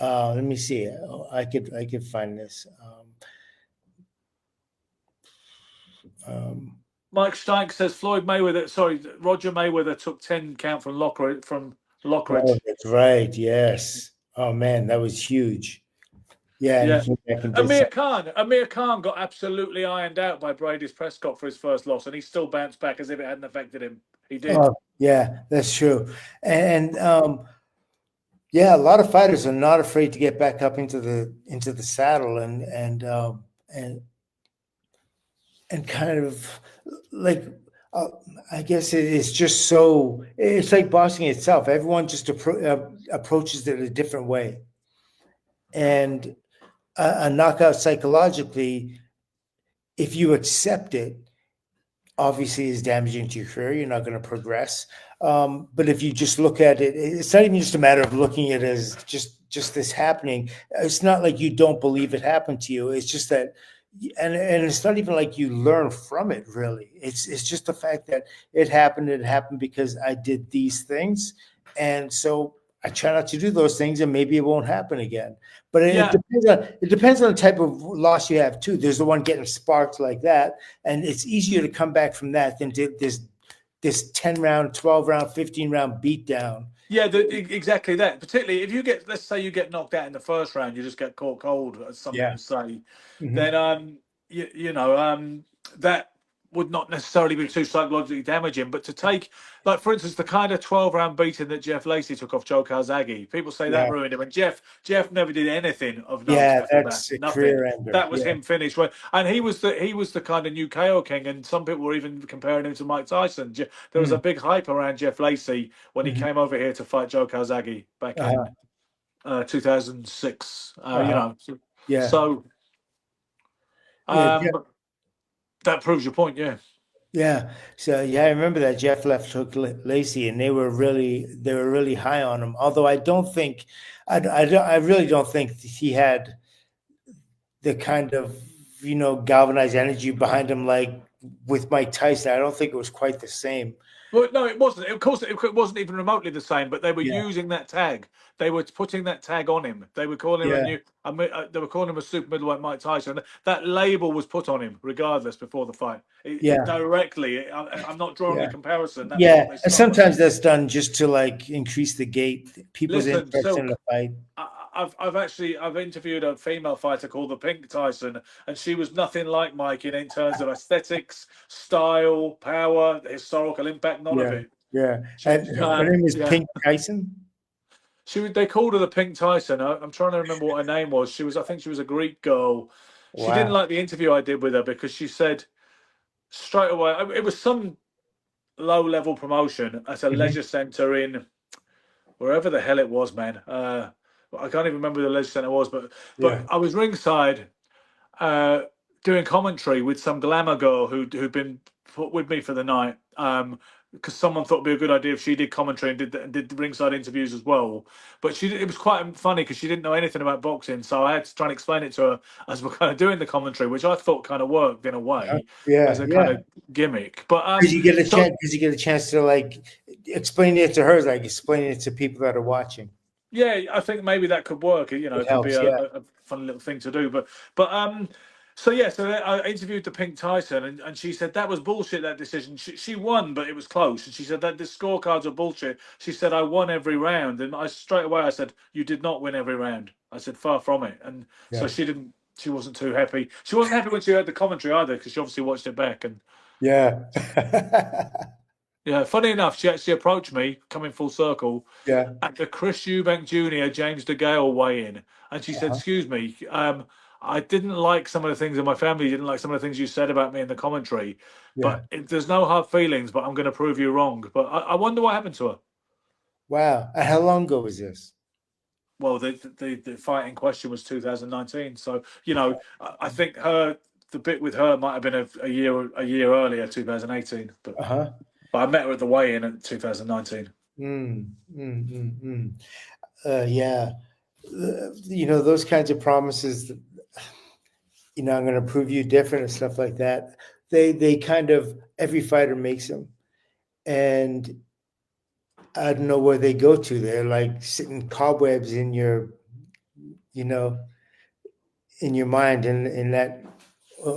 let me see. I could find this. Um, Mike Steink says Roger Mayweather took 10 count from oh, Lockridge. that's right. Yes. Oh man, that was huge. Yeah, and he Yeah. came back and did some. Amir Khan got absolutely ironed out by Brady's Prescott for his first loss, and he still bounced back as if it hadn't affected him. He did. Oh, yeah, that's true. And yeah, a lot of fighters are not afraid to get back up into the saddle and kind of like uh, I guess it is just so it's like boxing itself. Everyone just approaches it a different way, and a knockout psychologically, if you accept it, obviously is damaging to your career. You're not going to progress. But if you just look at it, it's not even just a matter of looking at it as just this happening. It's not like you don't believe it happened to you. It's just that, and it's not even like you learn from it. Really, it's just the fact that it happened. It happened because I did these things, and so I try not to do those things, and maybe it won't happen again. But Yeah, it depends on the type of loss you have too. There's the one getting sparked like that, and it's easier to come back from that than to this 10 round, 12 round, 15 round beatdown. yeah, exactly that. Particularly if let's say you get knocked out in the first round, you just get caught cold, as some Yeah. people say. Hmm. Then you know that would not necessarily be too psychologically damaging, but to take, like, for instance, the kind of 12-round beating that Jeff Lacey took off Joe Calzaghe, people say that Yeah, ruined him, and Jeff never did anything of note yeah, after that. that's a Nothing. career ender. That was Yeah. him finished. And he was the kind of new KO king, and some people were even comparing him to Mike Tyson. There was a Mm. big hype around Jeff Lacey when he Hmm. came over here to fight Joe Calzaghe back Uh-huh. in 2006. Uh-huh. Yeah. So Yeah. um, that proves your point. Yeah. Yeah. So yeah, I remember that Jeff left took Lacey, and they were really high on him. Although I don't think, I really don't think that he had the kind of galvanized energy behind him like with Mike Tyson. I don't think it was quite the same. Well, no, it wasn't. Of course, it wasn't even remotely the same. But they were Yeah. using that tag. They were putting that tag on him. They were calling him a Yeah. new. They were calling him a super middleweight Mike Tyson. That label was put on him, regardless, before the fight. Yeah. Directly. I'm not drawing a Yeah. comparison. That was Yeah. what they And started. sometimes that's done just to like increase the gate, people's Listen, interest in the Silk. fight. I've interviewed a female fighter called the Pink Tyson, and she was nothing like Mike in terms of aesthetics, style, power, historical impact. None of Yeah. it. Yeah. And her name is Yeah. Pink Tyson. They called her the Pink Tyson. I'm trying to remember what her name was. I think she was a Greek girl. She didn't Wow. like the interview I did with her because she said straight away it was some low level promotion at a Hmm. leisure centre in wherever the hell it was, man. I can't even remember where the leisure centre was, but Yeah. I was ringside uh, doing commentary with some glamour girl who'd been put with me for the night. Because someone thought it'd be a good idea if she did commentary and did the ringside interviews as well. But it was quite funny because she didn't know anything about boxing, so I had to try and explain it to her as we're kind of doing the commentary, which I thought kind of worked in a way as Yeah. a kind Yeah. of gimmick. But so Because you get a chance to like explain it to her, like explain it to people that are watching. yeah, I think maybe that could work. It It could be helps. Yeah. a fun little thing to do. But so yeah, so I interviewed the Pink Tyson, and she said that was bullshit. That decision, she won, but it was close. And she said that the scorecards are bullshit. She said I won every round, and I straight away I said you did not win every round. I said far from it, and so Yeah. she didn't. She wasn't too happy. She wasn't happy when she heard the commentary either, because she obviously watched it back. And Yeah. yeah, funny enough, she actually approached me, coming full circle, Yeah. at the Chris Eubank Jr. James DeGale weigh-in, and she said, Uh-huh. "Excuse me, I didn't like some of the things, and my family didn't like some of the things you said about me in the commentary. Yeah. But there's no hard feelings. But I'm going to prove you wrong. But I wonder what happened to her. Wow. And how long ago was this? Well, the fight in question was 2019. So I think the bit with her might have been a year earlier, 2018. Uh-huh. But I met her at the weigh-in at 2019. Mm, mm, mm, mm. Yeah. Those kinds of promises, I'm going to prove you different and stuff like that. They kind of, every fighter makes them. And I don't know where they go to. They're like sitting cobwebs in you know, in your mind, in that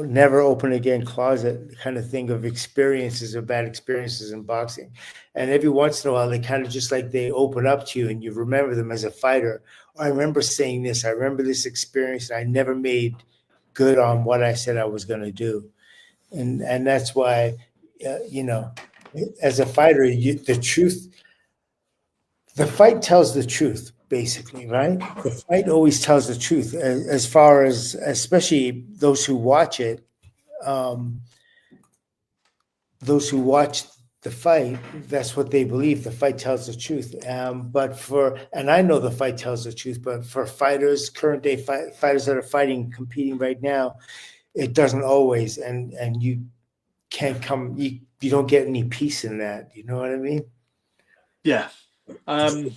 never open again closet kind of thing of experiences or bad experiences in boxing. And every once in a while, they kind of just like they open up to you and you remember them as a fighter. I remember saying this, I remember this experience, and I never made good on what I said I was going to do. And that's why, as a fighter, the fight tells the truth, basically, right? The fight always tells the truth, as far as, especially those who watch it. Um, those who watch the fight, that's what they believe. The fight tells the truth. And I know the fight tells the truth, but for fighters, current day fighters that are fighting, competing right now, it doesn't always. And you can't you don't get any peace in that. You know what I mean? Yeah. Um,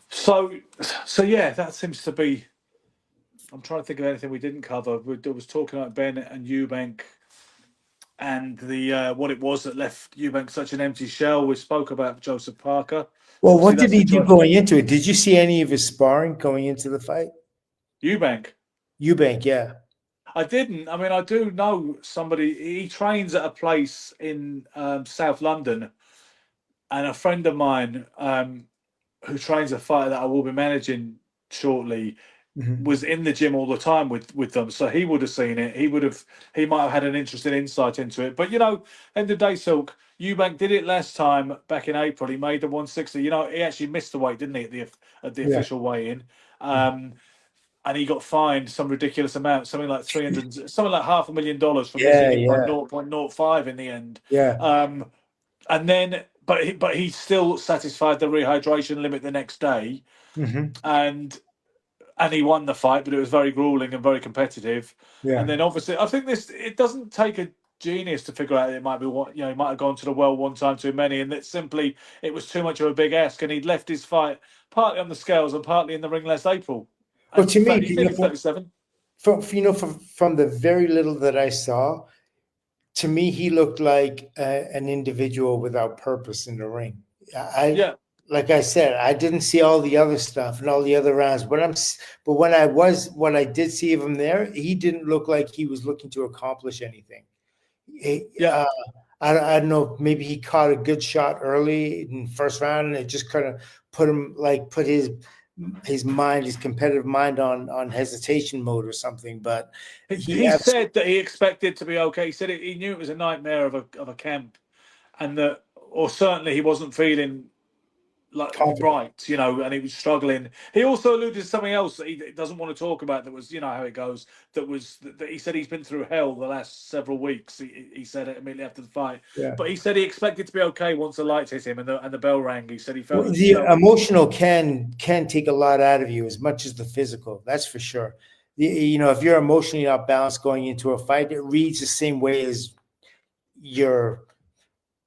so, so yeah, that seems to be. I'm trying to think of anything we didn't cover. We was talking about Ben and Eubank and the what it was that left Eubank such an empty shell. We spoke about Joseph Parker. Well, Obviously, what did that's he do the going into it? Did you see any of his sparring going into the fight? Eubank. Eubank, yeah. I didn't. I mean, I do know somebody. He trains at a place in South London, and a friend of mine who trains a fighter that I will be managing shortly. Mhm. was in the gym all the time with them, so he would have seen it. He might have had an interesting insight into it. But end of the day, Silk, Eubank did it last time back in April. He made the 160. He actually missed the weight, didn't he, at the Yeah. official weigh-in. And he got fined some ridiculous amount, something like 300, something like $500,000 for Yeah. missing it by Yeah. 0.05 in the end. Yeah. And then, but he still satisfied the rehydration limit the next day, Hmm. and he won the fight, but it was very grueling and very competitive. Yeah. And then obviously, I think it doesn't take a genius to figure out it might be what he might have gone to the well one time too many, and that simply it was too much of a big ask, and he'd left his fight partly on the scales and partly in the ring last April. Well, And to me, he's nearly 37. from the very little that I saw, to me, he looked like an individual without purpose in the ring. I, Yeah, like I said, I didn't see all the other stuff and all the other rounds, but what I did see of him there, he didn't look like he was looking to accomplish anything. He- yeah. uh, I don't know. Maybe he caught a good shot early in the first round, and it just kind of put his mind, his competitive mind, on hesitation mode or something. But he He absolutely said that he expected to be okay. He said he knew it was a nightmare of a camp, and that, or certainly he wasn't feeling like confident. right, and he was struggling. He also alluded to something else that he doesn't want to talk about. That was, how it goes. That he said he's been through hell the last several weeks. He said it immediately after the fight, Yeah. but he said he expected to be okay once the lights hit him and the bell rang. He said Well, he the felt. emotional can take a lot out of you as much as the physical. That's for sure. If you're emotionally not balanced going into a fight, it reads the same way as you're.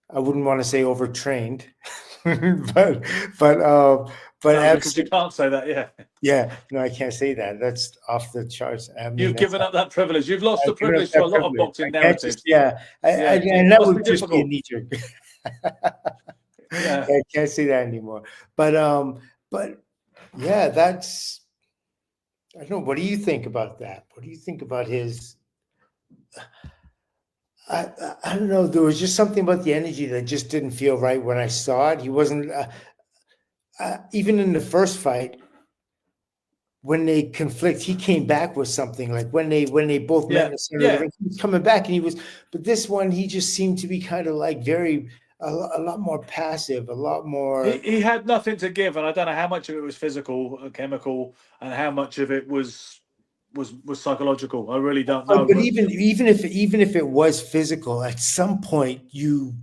I wouldn't want to say overtrained, but but uh, but No, because you absolutely, can't say that. Yeah, yeah. No, I can't say that. That's off the charts. I mean, you've that's given up that privilege. You've lost the I've given up privilege to that a lot of privilege. boxing I can't just, narratives. yeah, Yeah, and it that must be would just be a difficult. knee jerk. Yeah. I can't say that anymore. But yeah, that's. I don't know. What do you think about that? What do you think about his? I don't know. There was just something about the energy that just didn't feel right when I saw it. He wasn't even in the first fight when they conflict. He came back with something like when they both met Yeah, in the center of the yeah. ring. He was coming back, and he was. But this one, he just seemed to be kind of like a lot more passive, a lot He more. he had nothing to give, and I don't know how much of it was physical, chemical, and how much of it was psychological. I really don't know. But But even if it was physical, at some point you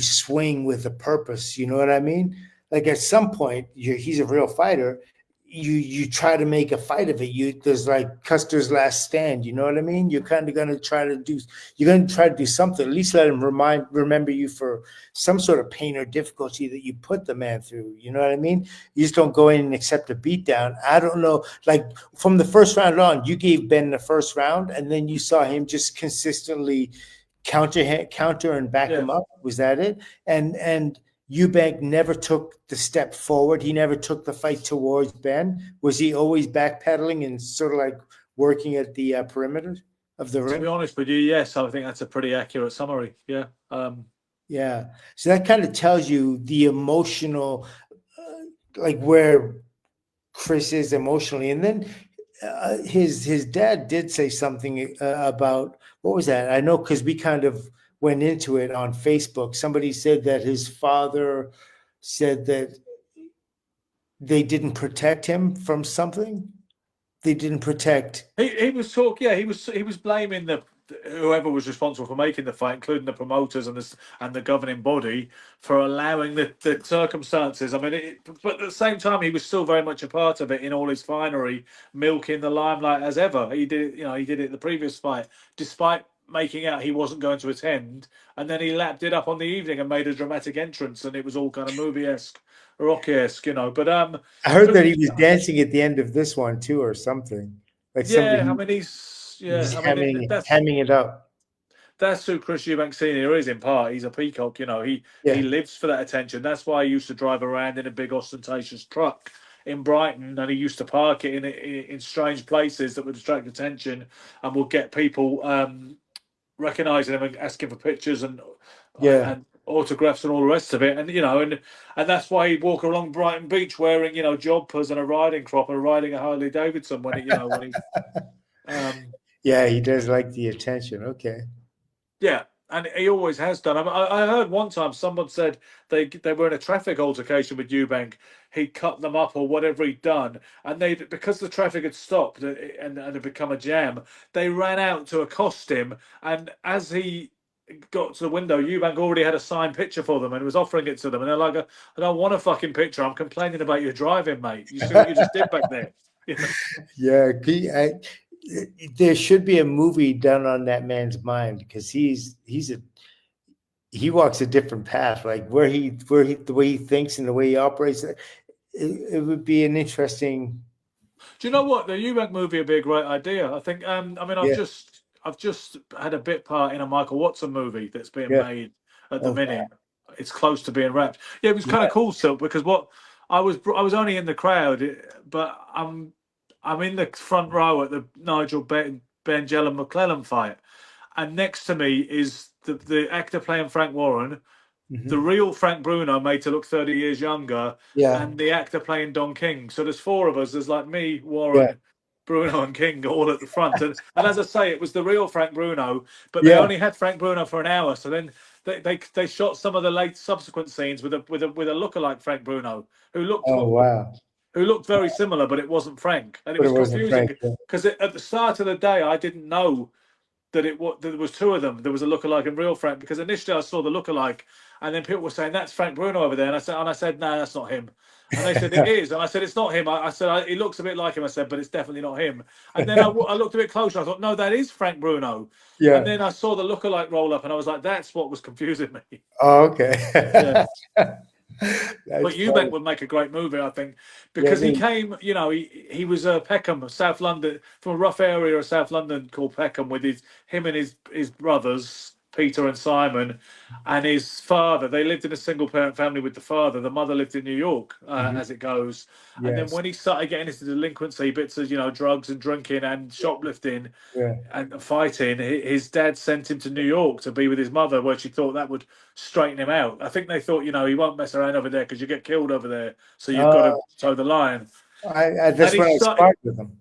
swing with a purpose. You know what I mean? Like at some point, he's a real fighter. You try to make a fight of it. There's like Custer's last stand. You know what I mean? You're gonna try to do something. At least let him remember you for some sort of pain or difficulty that you put the man through. You know what I mean? You just don't go in and accept a beatdown. I don't know. Like from the first round on, you gave Ben the first round, and then you saw him just consistently counter and back yeah, him up. Was that it? And Eubank never took the step forward. He never took the fight towards Ben. Was he always backpedaling and sort of like working at the perimeter of the to be ring? honest with you, yes, I think that's a pretty accurate summary. Yeah, Yeah. So that kind of tells you the emotional, like where Chris is emotionally. And then his dad did say something about what was that? I know because we kind of went into it on Facebook. Somebody said that his father said that they didn't protect him from something. They didn't protect. he was talking. Yeah, he was blaming the whoever was responsible for making the fight, including the promoters and the governing body, for allowing the circumstances. I mean, but at the same time, he was still very much a part of it in all his finery, milking the limelight as ever. He did it. He did it the previous fight, despite making out he wasn't going to attend, and then he lapped it up on the evening and made a dramatic entrance, and it was all kind of movie-esque, Rocky-esque. I heard But that he was dancing at the end of this one too, or something. Like somebody yeah, I mean, he's I mean, that's hamming it up. who Chris Eubank Senior is in part. He's a peacock, he Yeah, lives for that attention. That's why he used to drive around in a big ostentatious truck in Brighton, and he used to park it in strange places that would distract attention and would get people recognizing him and asking for pictures, yeah. autographs and all the rest of it, and and that's why he'd walk along Brighton Beach wearing joggers and a riding crop and riding a Harley Davidson when he um Yeah, he does like the attention. Okay. yeah, and he always has done. I heard one time someone said they were in a traffic altercation with Eubank. He cut them up or whatever he'd done, and they because the traffic had stopped and had become a jam, they ran out to accost him, and as he got to the window, Eubank already had a signed picture for them and was offering it to them. And they're like, I don't want a fucking picture. I'm complaining about your driving, mate. You see what you just did back there? Yeah, there should be a movie done on that man's mind because he walks a different path. Like the way he thinks and the way he operates. It would be an interesting. Do you know what? The Eubank movie would be a great idea. I think. I mean, Yeah, I've just had a bit part in a Michael Watson movie that's being yeah. made at the Oh, minute. It's close to being wrapped. Yeah, it was kind yeah. of cool, Silk, because what I was only in the crowd, but I'm in the front row at the Benn McClellan fight, and next to me is the actor playing Frank Warren, the Mhm. real Frank Bruno made to look 30 years younger, Yeah, and the actor playing Don King. So there's four of us. There's like me, yeah, Warren, Bruno, and King all at the front. And as I say, it was the real Frank Bruno, but they yeah. only had Frank Bruno for an hour. So then they shot some of the late subsequent scenes with a lookalike Frank Bruno Oh, wow. who looked very similar, but it wasn't Frank, and it But it was wasn't confusing Frank. Yeah. because at the start of the day I didn't know that there was two of them. There was a lookalike and real Frank because initially I saw the lookalike, and then people were saying that's Frank Bruno over there, and I said no, that's not him. And they said it is, and I said it's not him. I said he looks a bit like him. I said, but it's definitely not him. And then I looked a bit closer. I thought, no, that is Frank Bruno. And Yeah. then I saw the lookalike roll up, and I was like, that's what was confusing me. Oh, okay. Yeah. But That's Eubank funny. would make a great movie, I think, Yeah, because he came, he was Peckham, South London, from a rough area of South London called Peckham, with him and his brothers, Peter and Simon, and his father. They lived in a single parent family with the father. The mother lived in New York, mhm. as it goes. And then Yes. when he started getting into delinquency, bits of drugs and drinking and shoplifting, Yeah. and fighting, his dad sent him to New York to be with his mother, where she thought that would straighten him out. I think they thought, he won't mess around over there because you get killed over there, so you've got to Uh, toe the line. And that's he when I started, sparred with him.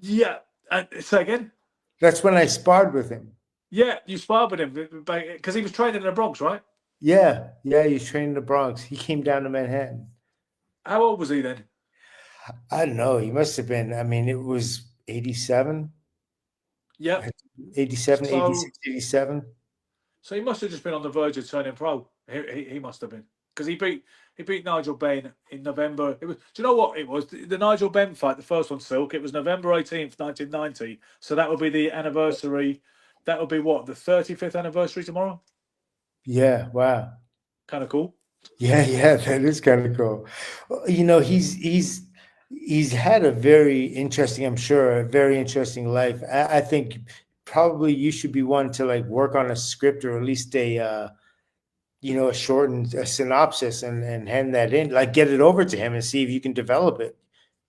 yeah. And say again, That's when I sparred with him. yeah, you sparred with him because he was training in the Bronx, right? Yeah. Yeah. He's trained in the Bronx. He came down to Manhattan. How old was he then? I don't know. He must have been, I mean, it was 87, Yep. 87, So 86, 87. So he must have just been on the verge of turning pro. He must have been because he beat Nigel Benn in November. It was. Do you know what it was? The Nigel Benn fight, the first one, Silk. It was November 18th, 1990. So that would be the anniversary. That would be what, the 35th anniversary tomorrow. Yeah. Wow. Kind of cool. Yeah, yeah, that is kind of cool. Well, he's had a very interesting, I'm sure, a very interesting life. I think probably you should be one to like work on a script or at least a shortened a synopsis and hand that in, like get it over to him and see if you can develop it.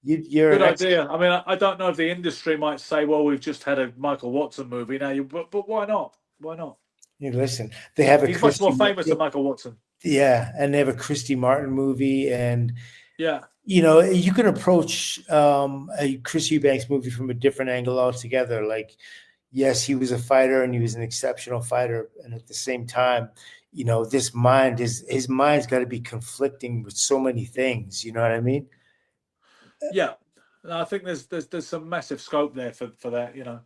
You're Good an excellent. idea. I mean, I don't know if the industry might say, "Well, we've just had a Michael Watson movie now," but why not? Why not? Listen, they have a He's much more Christy, famous than Michael Watson. yeah, and they have a Christy Martin movie, and Yeah. you can approach a Chris Eubanks movie from a different angle altogether. Like, yes, he was a fighter and he was an exceptional fighter, and at the same time, his mind's got to be conflicting with so many things. You know what I mean? Yeah. No, I think there's some massive scope there for that. Yeah,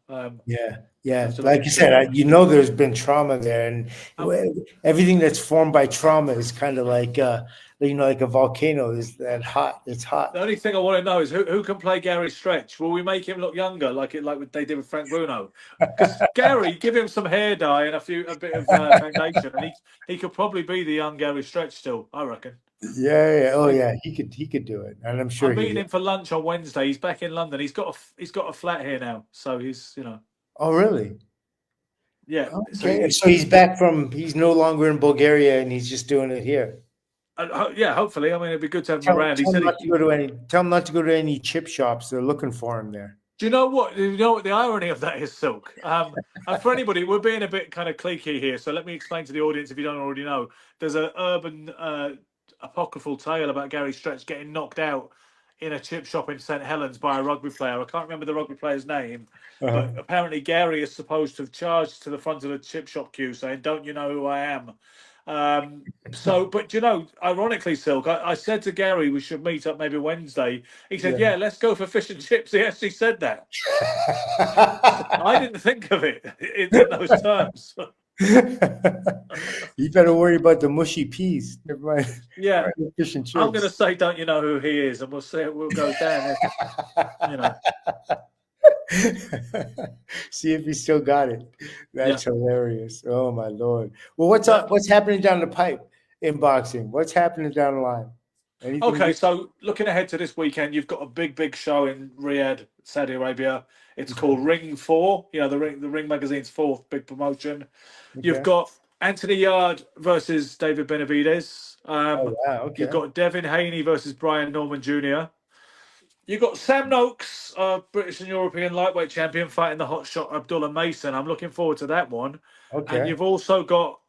yeah. To look Like you into. said, there's been trauma there, and Um, everything that's formed by trauma is kind of like a volcano. Is that hot? It's hot. The only thing I want to know is who can play Gary Stretch? Will we make him look younger, like they did with Frank Bruno? Because Gary, give him some hair dye and a bit of foundation, and he could probably be the young Gary Stretch still. I reckon. Yeah, yeah. Oh, I, yeah. He could do it, and I'm sure I'm he meeting will. him for lunch on Wednesday. He's back in London. He's got a flat here now, so Oh, really? yeah. So Okay. So he's no longer in Bulgaria, and he's just doing it here. yeah. Hopefully, I mean, it'd be good to have him Tell, around. He tell him said not to go to any. Tell him not to go to any chip shops. They're looking for him there. Do you know what? You know what the irony of that is, Silk? And for anybody, we're being a bit kind of cliquey here, so let me explain to the audience if you don't already know. There's an urban apocryphal tale about Gary Stretch getting knocked out in a chip shop in St Helens by a rugby player. I can't remember the rugby player's name, but apparently Gary is supposed to have charged to the front of the chip shop queue saying, "Don't you know who I am?" But you know, ironically, Silk, I said to Gary we should meet up maybe Wednesday. He said, "Yeah, let's go for fish and chips." He actually said that. I didn't think of it in those terms. You better worry about the mushy peas. Never mind. Yeah, Fish and I'm going to chips. say, "Don't you know who he is?" And we'll see. We'll go down. You know. See if he still got it. That's Yeah. hilarious. Oh my Lord. Well, what's Yeah. up? What's happening down the pipe in boxing? What's happening down the line? Anything Okay, good? so looking ahead to this weekend, you've got a big show in Riyadh, Saudi Arabia. It's called Ring 4. You know, the Ring magazine's fourth big promotion. You've Okay. got Anthony Yard versus David Benavidez. Oh wow. You've Okay. got Devin Haney versus Brian Norman Jr. You've got Sam Noakes, British and European lightweight champion, fighting the hotshot Abdullah Mason. I'm looking forward to that one. And Okay. you've also got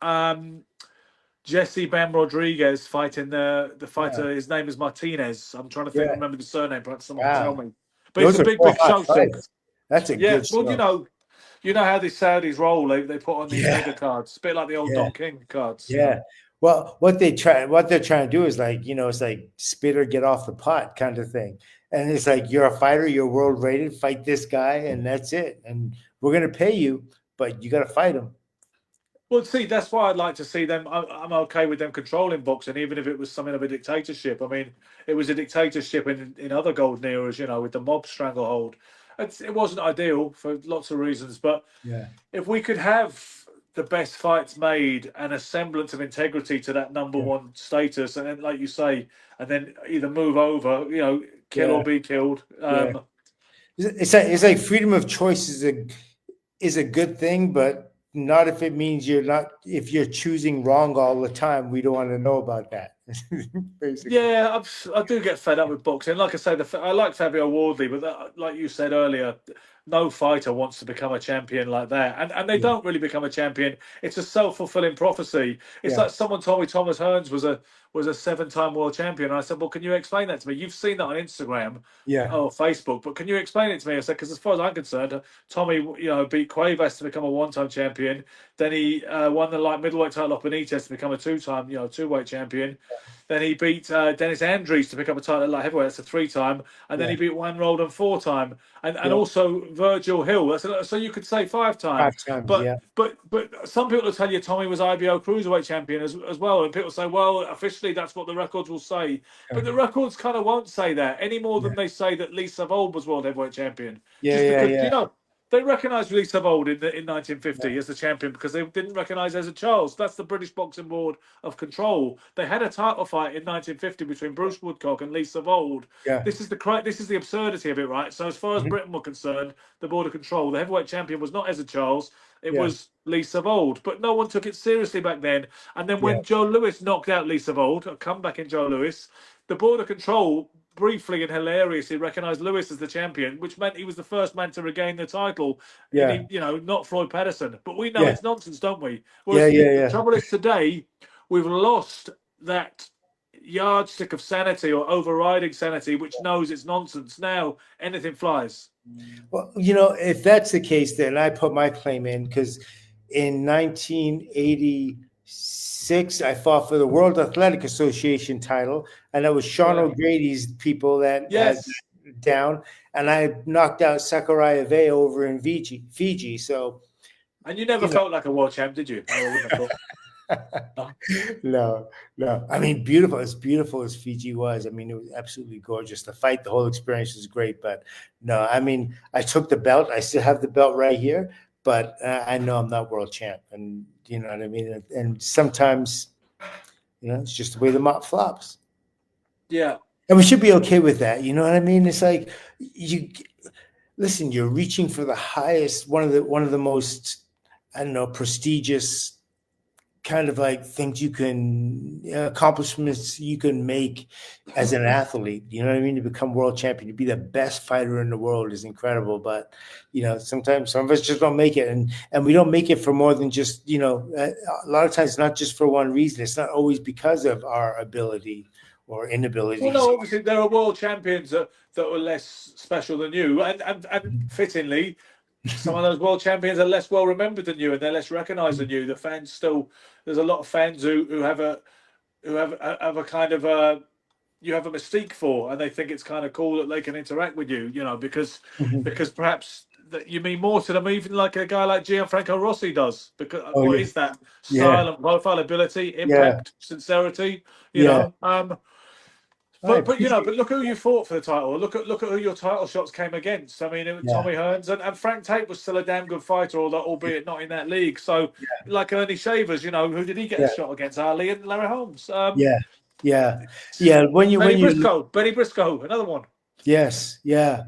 Jesse Bam Rodriguez fighting the Yeah. fighter. His name is Martinez. I'm trying to think, Yeah. remember the surname. Perhaps someone can tell Wow. me. But it's Those a are four big hot show, Silk. fights. That's a Yeah. good Well, show. you know how the Saudis roll. They put on these Yeah. mega cards. It's a bit like the old Yeah. Don King cards. You Yeah. know. Well, what they're trying to do is like, it's like spit or get off the pot kind of thing. And it's like, you're a fighter, you're world rated, fight this guy, and that's it. And we're gonna pay you, but you gotta fight him. Well, see, that's why I'd like to see them. I'm okay with them controlling boxing, even if it was something of a dictatorship. I mean, it was a dictatorship in other golden eras, you know, with the mob stranglehold. It wasn't ideal for lots of reasons, but Yeah. if we could have the best fights made and a semblance of integrity to that number Yeah. one status, and then, like you say, and then either move over, you know, kill or Yeah. be killed. Yeah. It's like freedom of choice is a good thing, but not if it means if you're choosing wrong all the time. We don't want to know about that. Basically. Yeah, I do get fed up with boxing. Like I say, I like Fabio Wardley, but like you said earlier, no fighter wants to become a champion like that, and they Yeah. don't really become a champion. It's a self-fulfilling prophecy. It's Yeah. like someone told me Thomas Hearns was a seven-time world champion, and I said, "Well, can you explain that to me? You've seen that on Instagram Yeah. or Facebook, but can you explain it to me?" I said, "Because as far as I'm concerned, Tommy, beat Cuevas to become a one-time champion. Then he won the light middleweight title off Benitez to become a two-time, two-weight champion." Then he beat Dennis Andrews to pick up a title at light heavyweight. That's a three-time, and then Yeah. he beat Juan Roldan four-time, and Yeah. also Virgil Hill. So you could say five-time. 5 times. But Yeah. but some people will tell you Tommy was IBO cruiserweight champion as well, and people say, well, officially that's what the records will say. But the records kind of won't say that any more Yeah. than they say that Lee Savold was world heavyweight champion. Yeah. Just Yeah. because Yeah. they recognised Lee Savold in Yeah. 1950 as the champion because they didn't recognise Ezra Charles. That's the British Boxing Board of Control. They had a title fight in 1950 between Bruce Woodcock and Lee Savold. Yeah. This is the absurdity of it, right? So as far as Mhm. Britain were concerned, the Board of Control, the heavyweight champion was not Ezra Charles. It Yeah. was Lee Savold, but no one took it seriously back then. And then Yeah. when Joe Lewis knocked out Lee Savold, a comeback in Joe Lewis, the Board of Control briefly and hilariously recognised Lewis as the champion, which meant he was the first man to regain the title. Yeah. Not Floyd Patterson. But we know Yeah. it's nonsense, don't we? Yeah. Whereas Yeah. the Yeah. trouble is today, we've lost that yardstick of sanity or overriding sanity, which knows it's nonsense. Now anything flies. Well, if that's the case, then I put my claim in because in 1986, I fought for the World Athletic Association title, and it was Sean Yeah. O'Grady's people that had Yes. down, and I knocked out Sakurai Ave over in Fiji. So, And you never felt like a world champ, did you? I wouldn't have thought. no, no. I mean, beautiful. As beautiful as Fiji was, I mean, it was absolutely gorgeous. The fight, the whole experience was great. But no, I mean, I took the belt. I still have the belt right here, but I know I'm not world champ, and you know what I mean. And sometimes, it's just the way the mop flops. Yeah. And we should be okay with that. You know what I mean? It's like listen. You're reaching for the highest, one of the most, I don't know, prestigious kind of like things you can accomplishments you can make as an athlete. You know what I mean? To become world champion, to be the best fighter in the world is incredible. But sometimes some of us just don't make it, and we don't make it for more than just a lot of times not just for one reason. It's not always because of our ability or Well, inabilities. no, obviously there are world champions that were less special than you, and fittingly, some of those world champions are less well remembered than you, and they're less recognised than you. The fans still, there's a lot of fans who have a kind of a you have a mystique for, and they think it's kind of cool that they can interact with you, because perhaps that you mean more to them, even like a guy like Gianfranco Rossi does. Because Oh what yeah, is that yeah, style and profile, ability, yeah, impact, sincerity, you yeah. know. I But appreciate. look who you fought for the title. Look at who your title shots came against. I mean, it was Yeah, Tommy Hearns and Frank Tate was still a damn good fighter, although albeit not in that league. So, like Ernie Shavers, who did he get a yeah, shot against? Ali and Larry Holmes. yeah, yeah, yeah. Benny Briscoe, another one. Yes, yeah.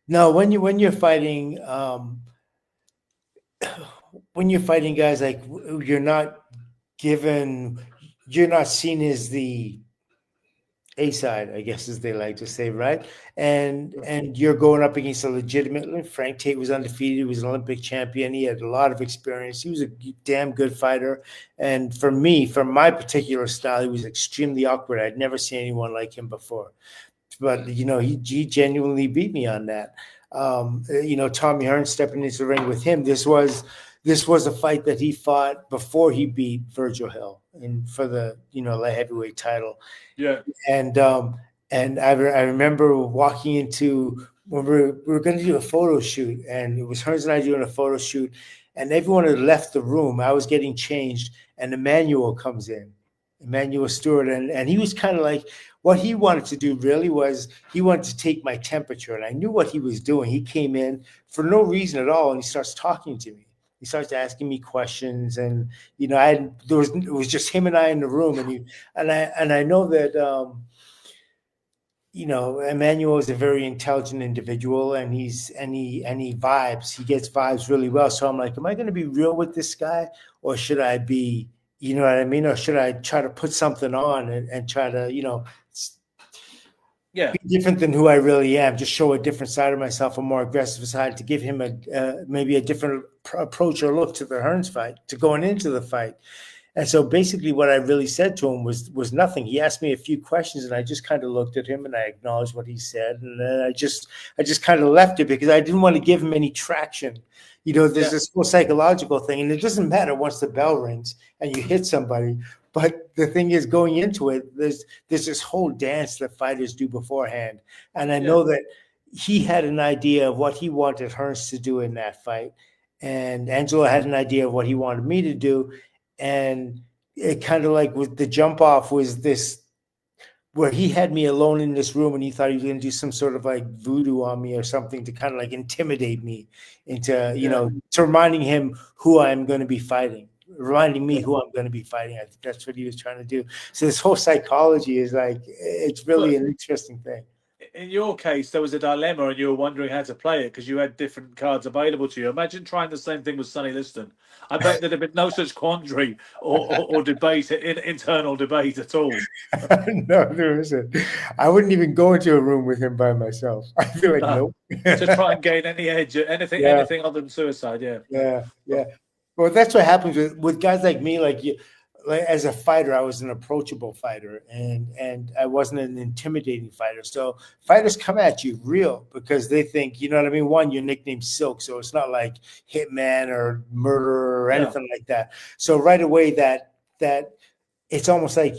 No, when you're fighting, when you're fighting guys like given, you're not seen as the A side, I guess, as they like to say, right? And you're going up against a legitimate. Frank Tate was undefeated. He was an Olympic champion. He had a lot of experience. He was a damn good fighter. And for me, for my particular style, he was extremely awkward. I'd never seen anyone like him before. But he genuinely beat me on that. Tommy Hearns stepping into the ring with him. This was a fight that he fought before he beat Virgil Hill and for the light heavyweight title. Yeah, And I remember walking into when we were going to do a photo shoot, and it was Hearns and I doing a photo shoot, and everyone had left the room. I was getting changed, and Emmanuel comes in, Emmanuel Stewart, and he was kind of like, what he wanted to do really was he wanted to take my temperature, and I knew what he was doing. He came in for no reason at all, and he starts talking to me. He starts asking me questions, and it was just him and I in the room, and I know that Emmanuel is a very intelligent individual, and he vibes. He gets vibes really well. So I'm like, am I going to be real with this guy, or should I be, you know what I mean, or should I try to put something on and try to, yeah, be different than who I really am, just show a different side of myself, a more aggressive side, to give him maybe a different approach or look to the Hearns fight, to going into the fight. And so basically what I really said to him was nothing. He asked me a few questions, and I just kind of looked at him and I acknowledged what he said. And then I just kind of left it because I didn't want to give him any traction. There's yeah, this whole psychological thing, and it doesn't matter once the bell rings and you hit somebody. But the thing is, going into it, there's this whole dance that fighters do beforehand. And I yeah, know that he had an idea of what he wanted Hearns to do in that fight. And Angelo had an idea of what he wanted me to do. And it kind of like with the jump off was this where he had me alone in this room, and he thought he was going to do some sort of like voodoo on me or something to kind of like intimidate me into, yeah. to reminding him who I'm going to be fighting, reminding me who I'm going to be fighting. I think that's what he was trying to do. So this whole psychology is like, it's really But an interesting thing. in your case, there was a dilemma, and you were wondering how to play it because you had different cards available to you. Imagine trying the same thing with Sonny Liston. I bet there'd have been no such quandary or debate, internal debate at all. No, there isn't. I wouldn't even go into a room with him by myself. I feel like, No, nope. to try and gain any edge, Yeah. anything other than suicide. Yeah, Yeah, yeah. Well, that's what happens with guys like me. Like you, like as a fighter, I was an approachable fighter, and I wasn't an intimidating fighter. So fighters come at you real because they think, you know what I mean. One, your nickname's Silk, so it's not like Hitman or Murderer or yeah, anything like that. So right away, that it's almost like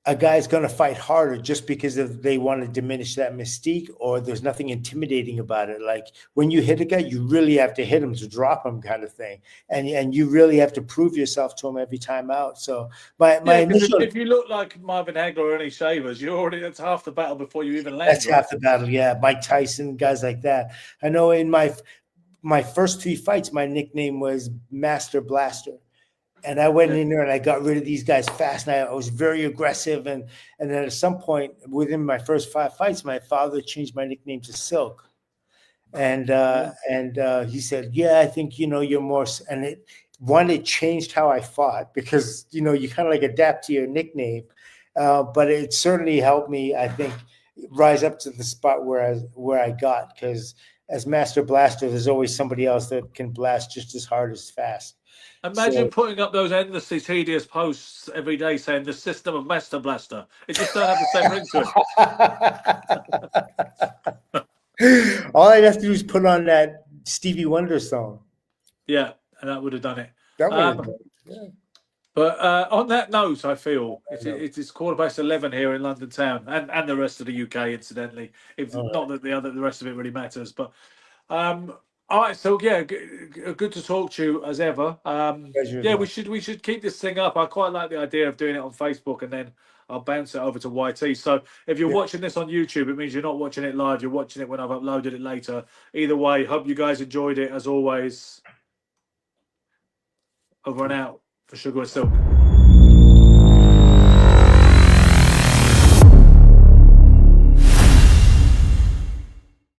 a guy's going to fight harder just because they want to diminish that mystique, or there's nothing intimidating about it. Like when you hit a guy, you really have to hit him to drop him, kind of thing, and you really have to prove yourself to him every time out. So my yeah. Because initial if you look like Marvin Hagler or any Shavers, that's half the battle before you even land, that's right? half the battle. Yeah, Mike Tyson, guys like that. I know in my first 3 fights, my nickname was Master Blaster. And I went Yeah, in there and I got rid of these guys fast. And I was very aggressive. And then at some point within my first 5 fights, my father changed my nickname to Silk. And yeah, he said, "Yeah, I think you're more." And one, it changed how I fought because, you know, you kind of like adapt to your nickname. But it certainly helped me, I think, rise up to the spot where I got, because as Master Blaster, there's always somebody else that can blast just as hard as fast. Imagine So putting up those endlessly tedious posts every day saying the system of Master Blaster. It just don't have the same ring to it. all I'd have to do is put on that Stevie Wonder song. Yeah, and that would have done it. That would have done it. Yeah. But on that note, I feel I know. it is 11:15 here in London town, and the rest of the UK, incidentally. If All not right. that the rest of it really matters, but all right. So yeah, good to talk to you as ever. Pleasure is Yeah, mine. we should keep this thing up. I quite like the idea of doing it on Facebook, and then I'll bounce it over to YT. So if you're Yeah. watching this on YouTube, it means you're not watching it live. You're watching it when I've uploaded it later. Either way, hope you guys enjoyed it as always. Over and out for Sugar and Silk.